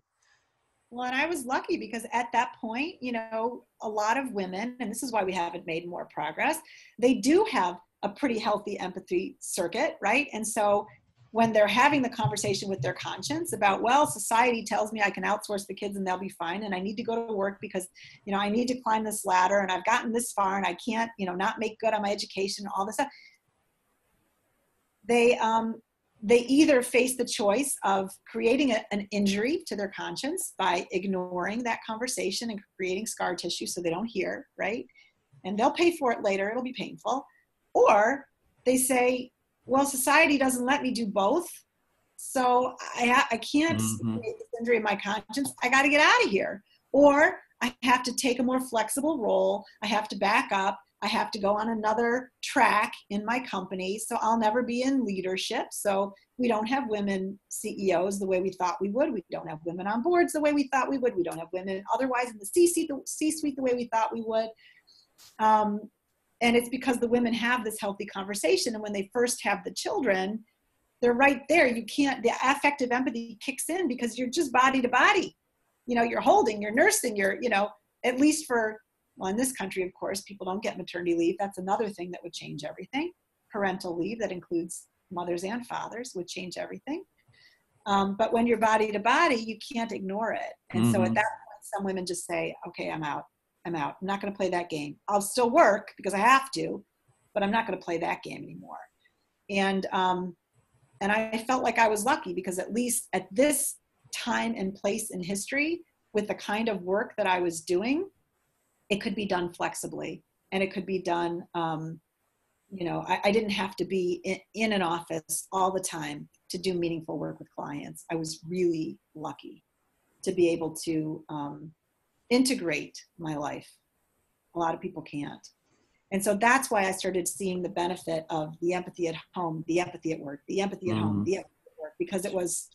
Well, and I was lucky because at that point, a lot of women, and this is why we haven't made more progress, they do have a pretty healthy empathy circuit, right? And so when they're having the conversation with their conscience about, well, society tells me I can outsource the kids and they'll be fine, and I need to go to work because, I need to climb this ladder and I've gotten this far and I can't, not make good on my education, all this stuff. They either face the choice of creating an injury to their conscience by ignoring that conversation and creating scar tissue so they don't hear, right? And they'll pay for it later, it'll be painful. Or they say, well, society doesn't let me do both, so I can't create this injury in my conscience. I got to get out of here. Or I have to take a more flexible role. I have to back up. I have to go on another track in my company. So I'll never be in leadership. So we don't have women CEOs the way we thought we would. We don't have women on boards the way we thought we would. We don't have women otherwise in the C-suite the way we thought we would. And it's because the women have this healthy conversation. And when they first have the children, they're right there. The affective empathy kicks in because you're just body to body. You're holding, you're nursing, at least well, in this country, of course, people don't get maternity leave. That's another thing that would change everything. Parental leave that includes mothers and fathers would change everything. But when you're body to body, you can't ignore it. And so at that point, some women just say, okay, I'm out. I'm not going to play that game. I'll still work because I have to, but I'm not going to play that game anymore. And I felt like I was lucky because at least at this time and place in history, with the kind of work that I was doing, it could be done flexibly, and it could be done, I didn't have to be in an office all the time to do meaningful work with clients. I was really lucky to be able to integrate my life. A lot of people can't. And so that's why I started seeing the benefit of the empathy at home, the empathy at work, the empathy at home, the empathy at work, because it was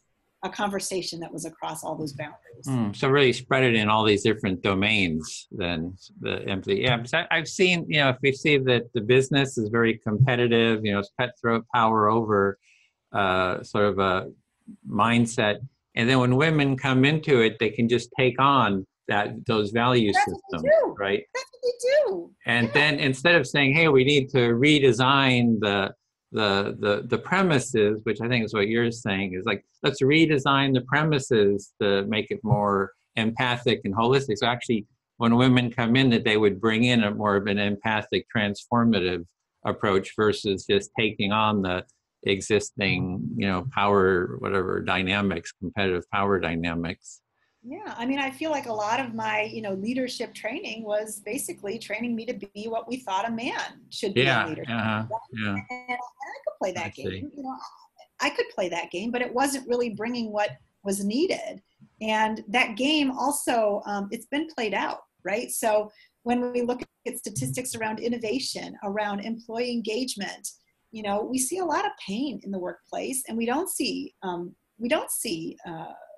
a conversation that was across all those boundaries. So really spread it in all these different domains, then the empathy. Yeah, because I've seen, if we see that the business is very competitive, it's cutthroat, power over sort of a mindset. And then when women come into it, they can just take on those value systems, right? That's what they do. And then instead of saying, hey, we need to redesign the premises, which I think is what you're saying, is like, let's redesign the premises to make it more empathic and holistic. So actually, when women come in, that they would bring in a more of an empathic, transformative approach versus just taking on the existing, power, whatever dynamics, competitive power dynamics. Yeah, I mean, I feel like a lot of my, leadership training was basically training me to be what we thought a man should be in leadership. Yeah. And I could play that game. I could play that game, but it wasn't really bringing what was needed. And that game also, it's been played out, right? So when we look at statistics around innovation, around employee engagement, we see a lot of pain in the workplace, and we don't see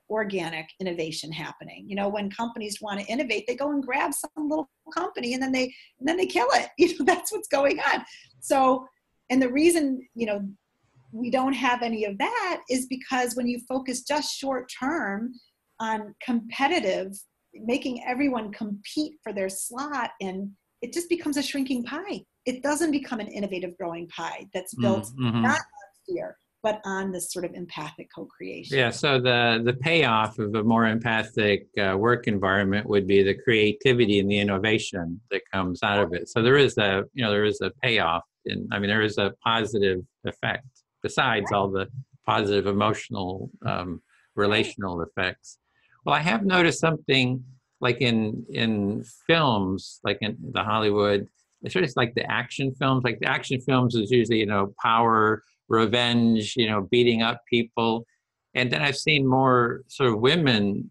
organic innovation happening. When companies want to innovate, they go and grab some little company and then they kill it. That's what's going on. So, and the reason, we don't have any of that is because when you focus just short term on competitive, making everyone compete for their slot, and it just becomes a shrinking pie. It doesn't become an innovative growing pie that's built not on fear, but on this sort of empathic co-creation. Yeah, so the payoff of a more empathic work environment would be the creativity and the innovation that comes out of it. So there is a payoff, and there is a positive effect besides all the positive emotional, relational effects. Well, I have noticed something like in films, like in the Hollywood, it's like the action films. Like the action films is usually power, revenge, beating up people. And then I've seen more sort of women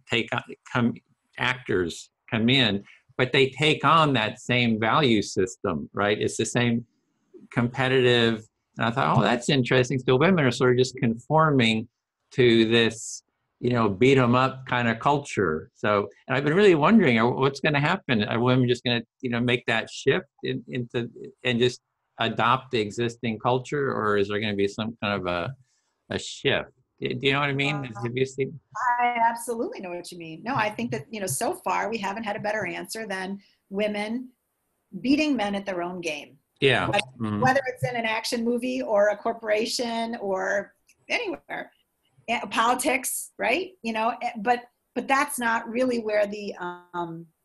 actors come in, but they take on that same value system, right? It's the same competitive. And I thought, oh, that's interesting. So women are sort of just conforming to this, beat them up kind of culture. So, and I've been really wondering, what's going to happen? Are women just going to, make that shift into and just adopt the existing culture, or is there going to be some kind of a shift? Do you know what I mean? Have you seen? I absolutely know what you mean. No, I think that, so far we haven't had a better answer than women beating men at their own game. Yeah. Whether it's in an action movie or a corporation or anywhere, politics, right? But that's not really where the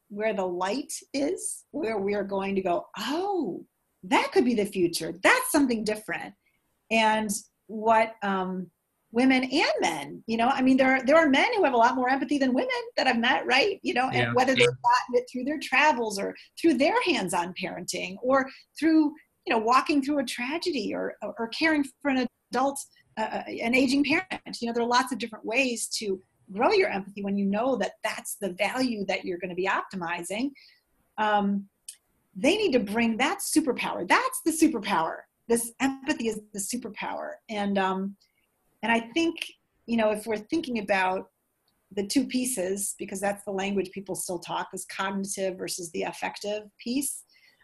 light is, where we're going to go, oh, that could be the future. That's something different. And what women and men, there are men who have a lot more empathy than women that I've met, right? And whether they've gotten it through their travels or through their hands-on parenting or through, walking through a tragedy or caring for an adult, an aging parent. There are lots of different ways to grow your empathy when you know that that's the value that you're going to be optimizing. They need to bring that superpower. That's the superpower. This empathy is the superpower. And I think, if we're thinking about the two pieces, because that's the language people still talk, this cognitive versus the affective piece,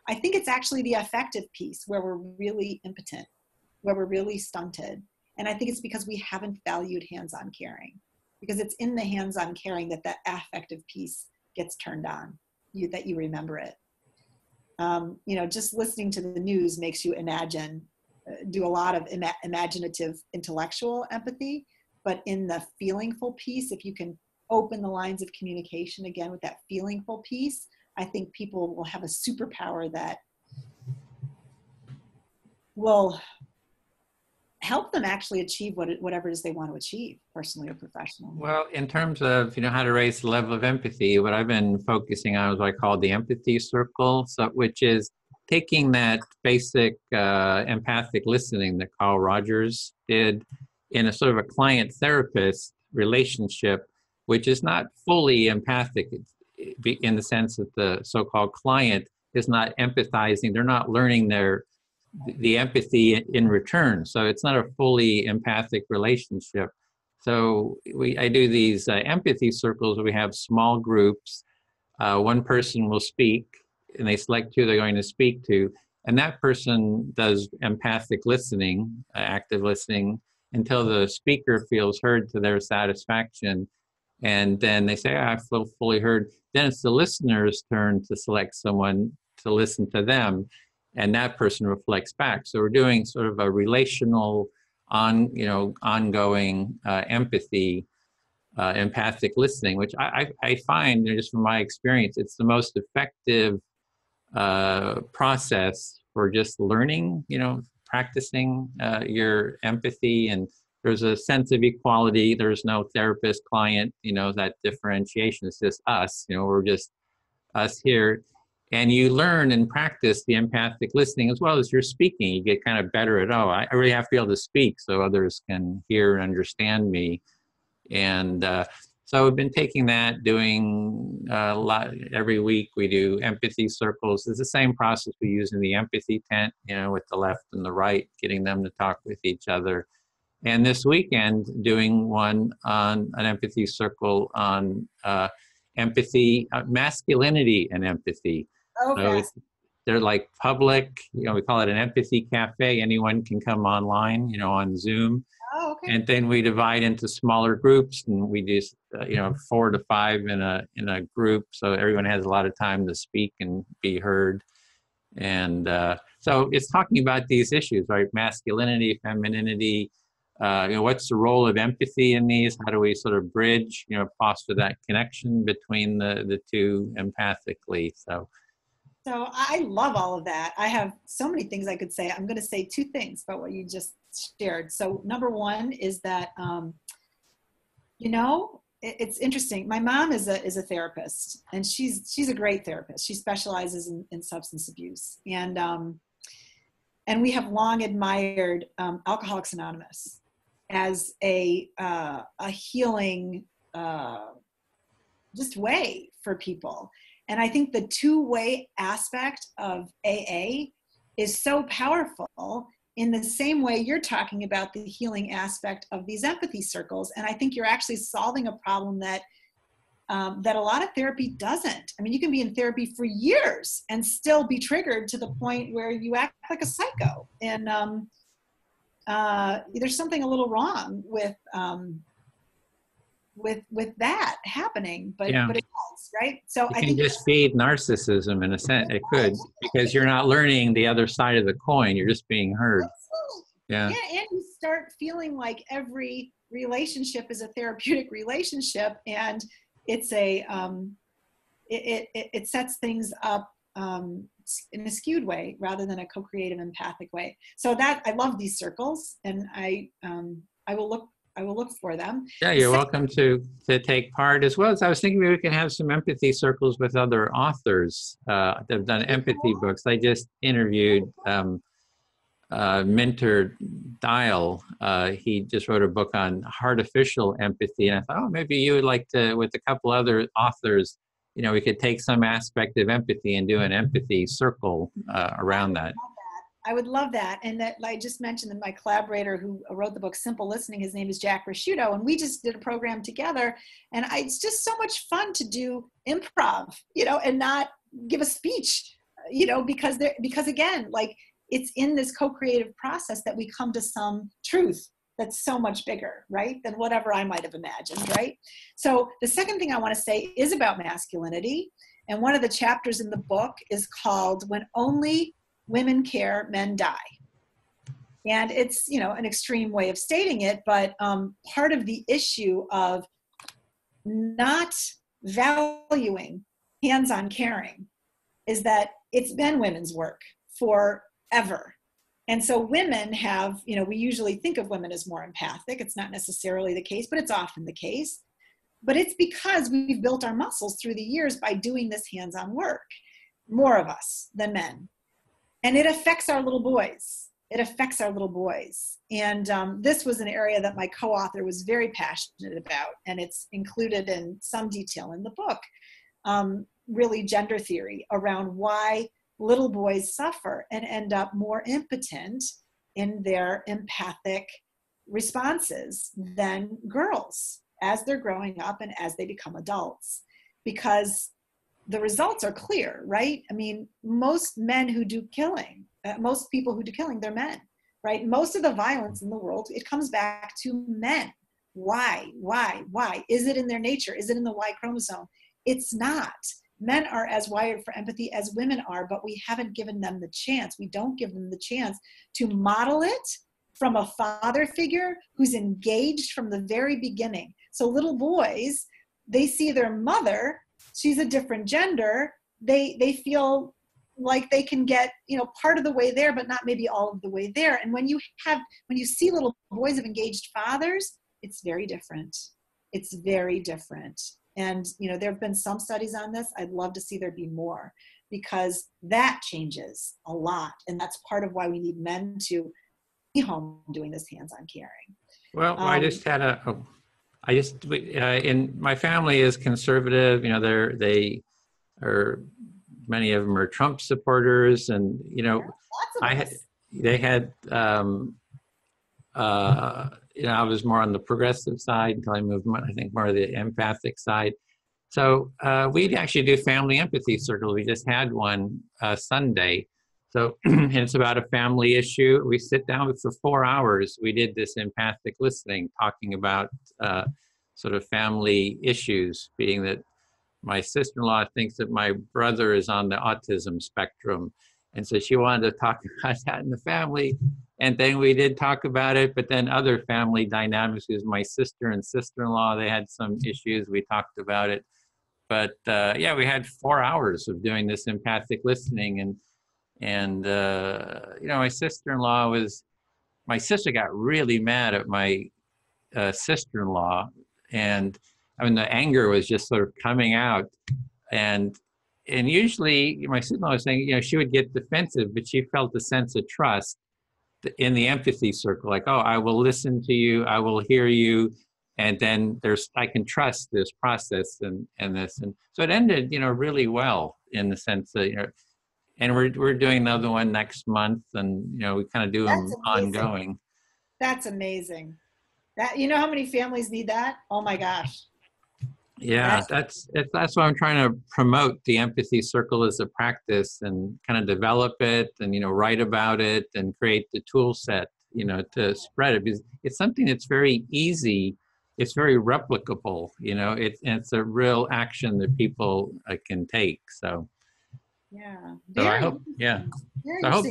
I think it's actually the affective piece where we're really impotent, where we're really stunted. And I think it's because we haven't valued hands-on caring, because it's in the hands-on caring that affective piece gets turned on, that you remember it. Just listening to the news makes you do a lot of imaginative intellectual empathy, but in the feelingful piece, if you can open the lines of communication again with that feelingful piece, I think people will have a superpower that will help them actually achieve whatever it is they want to achieve, personally or professionally. Well, in terms of, how to raise the level of empathy, what I've been focusing on is what I call the empathy circle, so which is taking that basic empathic listening that Carl Rogers did in a sort of a client-therapist relationship, which is not fully empathic in the sense that the so-called client is not empathizing. They're not learning the empathy in return. So it's not a fully empathic relationship. So I do these empathy circles where we have small groups. One person will speak, and they select who they're going to speak to, and that person does empathic listening, active listening, until the speaker feels heard to their satisfaction. And then they say, I feel fully heard. Then it's the listener's turn to select someone to listen to them, and that person reflects back. So we're doing sort of a relational, ongoing empathy, empathic listening, which I find, just from my experience, it's the most effective process for just learning, practicing your empathy. And there's a sense of equality. There's no therapist, client, that differentiation. It's just us, we're just us here. And you learn and practice the empathic listening as well as you're speaking. You get kind of better at, I really have to be able to speak so others can hear and understand me. And so I've been taking that, doing a lot. Every week we do empathy circles. It's the same process we use in the empathy tent, with the left and the right, getting them to talk with each other. And this weekend, doing one on an empathy circle on empathy, masculinity and empathy. Okay. So they're like public, we call it an empathy cafe. Anyone can come online, on Zoom. Oh, okay. And then we divide into smaller groups, and we just, 4 to 5 in a group. So everyone has a lot of time to speak and be heard. And so it's talking about these issues, right? Masculinity, femininity, what's the role of empathy in these? How do we sort of bridge, foster that connection between the two empathically? So I love all of that. I have so many things I could say. I'm going to say 2 things about what you just shared. So number one is that, it's interesting. My mom is a therapist, and she's a great therapist. She specializes in substance abuse. And we have long admired Alcoholics Anonymous as a healing just way for people. And I think the 2-way aspect of AA is so powerful in the same way you're talking about the healing aspect of these empathy circles. And I think you're actually solving a problem that a lot of therapy doesn't. I mean, you can be in therapy for years and still be triggered to the point where you act like a psycho. And there's something a little wrong with that happening, but it does, right? So I think just feed narcissism in a sense. It could, because you're not learning the other side of the coin. You're just being heard. Yeah. And you start feeling like every relationship is a therapeutic relationship, and it's it sets things up in a skewed way rather than a co-creative, empathic way. So that I love these circles, and I will look for them. Yeah, you're welcome to take part as well. As I was thinking, maybe we can have some empathy circles with other authors that have done empathy books. I just interviewed Minter Dial. He just wrote a book on artificial empathy, and I thought, maybe you would like to, with a couple other authors, we could take some aspect of empathy and do an empathy circle around that. I would love that. And that I just mentioned that my collaborator who wrote the book Simple Listening, his name is Jack Rasciuto, and we just did a program together. And it's just so much fun to do improv, and not give a speech, because again, like, it's in this co-creative process that we come to some truth that's so much bigger, right, than whatever I might have imagined, right? So the second thing I want to say is about masculinity. And one of the chapters in the book is called When Only Women Care, Men Die. And it's, an extreme way of stating it, but part of the issue of not valuing hands-on caring is that it's been women's work forever. And so women have, we usually think of women as more empathic. It's not necessarily the case, but it's often the case. But it's because we've built our muscles through the years by doing this hands-on work, more of us than men. And it affects our little boys. It affects our little boys. And this was an area that my co-author was very passionate about, and it's included in some detail in the book, really gender theory around why little boys suffer and end up more impotent in their empathic responses than girls as they're growing up and as they become adults. Because the results are clear, right? I mean, most men who do killing, most people who do killing, they're men, right? Most of the violence in the world, it comes back to men. Why? Is it in their nature? Is it in the Y chromosome? It's not. Men are as wired for empathy as women are, but we haven't given them the chance. We don't give them the chance to model it from a father figure who's engaged from the very beginning. So little boys, they see their mother, she's a different gender. They feel like they can get, part of the way there, but not maybe all of the way there. And when you see little boys of engaged fathers, it's very different. It's very different. And, there have been some studies on this. I'd love to see there be more, because that changes a lot. And that's part of why we need men to be home doing this hands-on caring. Well, in my family is conservative. They are, many of them are Trump supporters, and I was more on the progressive side until I moved, I think, more of the empathic side. So we actually do family empathy circle. We just had one Sunday. So and it's about a family issue. We sit down for 4 hours. We did this empathic listening, talking about sort of family issues, being that my sister-in-law thinks that my brother is on the autism spectrum. And so she wanted to talk about that in the family. And then we did talk about it, but then other family dynamics, because my sister and sister-in-law, they had some issues. We talked about it. But we had 4 hours of doing this empathic listening. And my sister got really mad at my sister-in-law. And I mean, the anger was just sort of coming out. And usually my sister-in-law was saying, she would get defensive, but she felt a sense of trust in the empathy circle, like, oh, I will listen to you, I will hear you, and then I can trust this process and this. And so it ended, really well in the sense that, and we're doing another one next month, and, we kind of do them ongoing. That's amazing. That, how many families need that? Oh my gosh. Yeah, that's why I'm trying to promote the empathy circle as a practice, and kind of develop it, and write about it, and create the tool set, to spread it, because it's something that's very easy. It's very replicable. It's a real action that people can take. So yeah. So I hope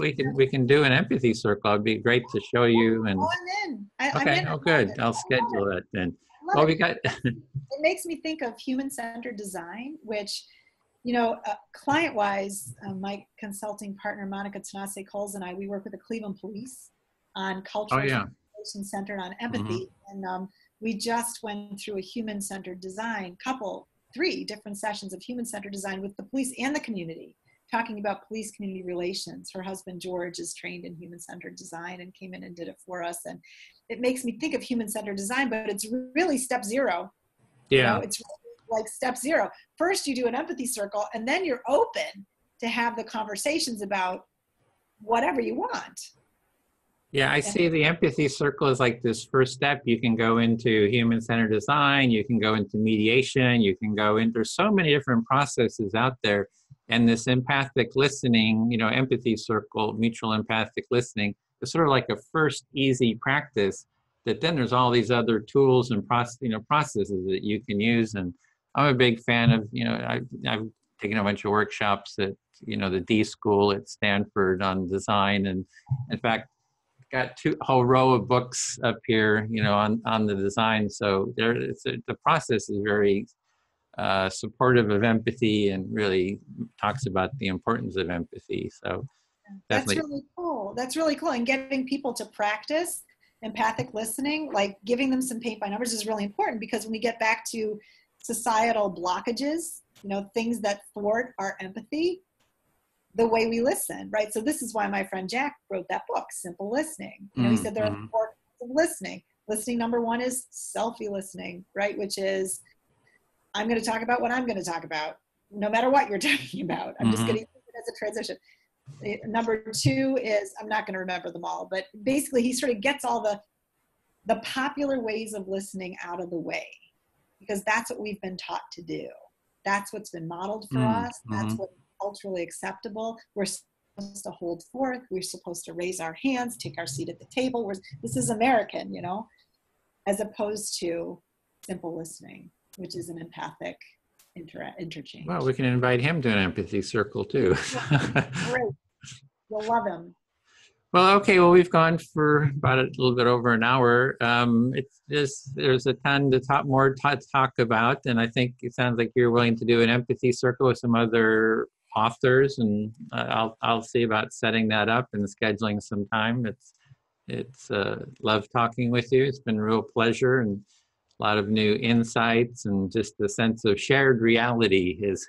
we can do an empathy circle. It'd be great to show you. And I'm in. I'm okay, in. Good. I'll schedule it then. Well, we got. It makes me think of human-centered design, which, client-wise, my consulting partner, Monica Tanase Coles, and I, we work with the Cleveland Police on cultural transformation centered on empathy. Mm-hmm. And we just went through a human-centered design, 3 different sessions of human-centered design with the police and the community, talking about police-community relations. Her husband, George, is trained in human-centered design and came in and did it for us. And it makes me think of human-centered design, but it's really step 0. Yeah. It's really like step 0. First, you do an empathy circle, and then you're open to have the conversations about whatever you want. Yeah, I see the empathy circle as like this first step. You can go into human-centered design, you can go into mediation, you can go into so many different processes out there. And this empathic listening, empathy circle, mutual empathic listening, is sort of like a first easy practice that then there's all these other tools and processes that you can use. And I'm a big fan of, I've taken a bunch of workshops at, the D School at Stanford on design. And in fact, got a whole row of books up here, on the design. So the process is very supportive of empathy and really talks about the importance of empathy. So that's really cool. cool. That's really cool. And getting people to practice empathic listening, like giving them some paint by numbers, is really important, because when we get back to societal blockages, you know, things that thwart our empathy, the way we listen, right? So this is why my friend Jack wrote that book, Simple Listening. You know, he said there are 4 kinds of listening. Listening number 1 is selfie listening, right? Which is, I'm going to talk about what I'm going to talk about, no matter what you're talking about. I'm just going to use it as a transition. Number 2 is, I'm not going to remember them all, but basically he sort of gets all the popular ways of listening out of the way, because that's what we've been taught to do. That's what's been modeled for us. That's what's culturally acceptable. We're supposed to hold forth. We're supposed to raise our hands, take our seat at the table. This is American, you know, as opposed to simple listening, which is an empathic interchange. Well, we can invite him to an empathy circle too. Great. You'll love him. Well, okay. Well, we've gone for about a little bit over an hour. It's just, there's a ton to talk about, and I think it sounds like you're willing to do an empathy circle with some other authors, and I'll see about setting that up and scheduling some time. It's love talking with you. It's been a real pleasure, and a lot of new insights, and just the sense of shared reality is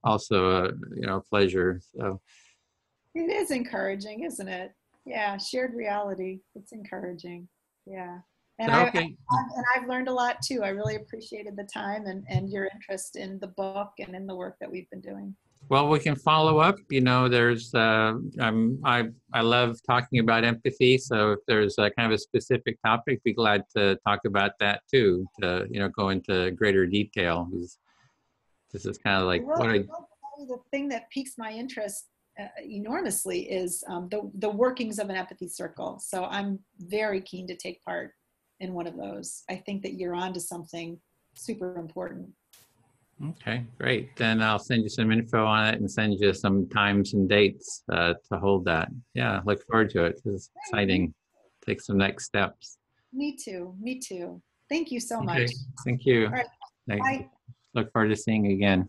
also a pleasure. So it is encouraging, isn't it? Yeah, shared reality. It's encouraging. Yeah. And okay. I've learned a lot too. I really appreciated the time and your interest in the book and in the work that we've been doing. Well, we can follow up. You know, there's I love talking about empathy. So if there's a kind of a specific topic, be glad to talk about that too. To go into greater detail, because this is kind of like the thing that piques my interest enormously is the workings of an empathy circle. So I'm very keen to take part in one of those. I think that you're onto something super important. Okay, great. Then I'll send you some info on it and send you some times and dates to hold that. Yeah, look forward to it. It's exciting. Take some next steps. Me too. Me too. Thank you so much. Thank you. All right. Bye. Look forward to seeing you again.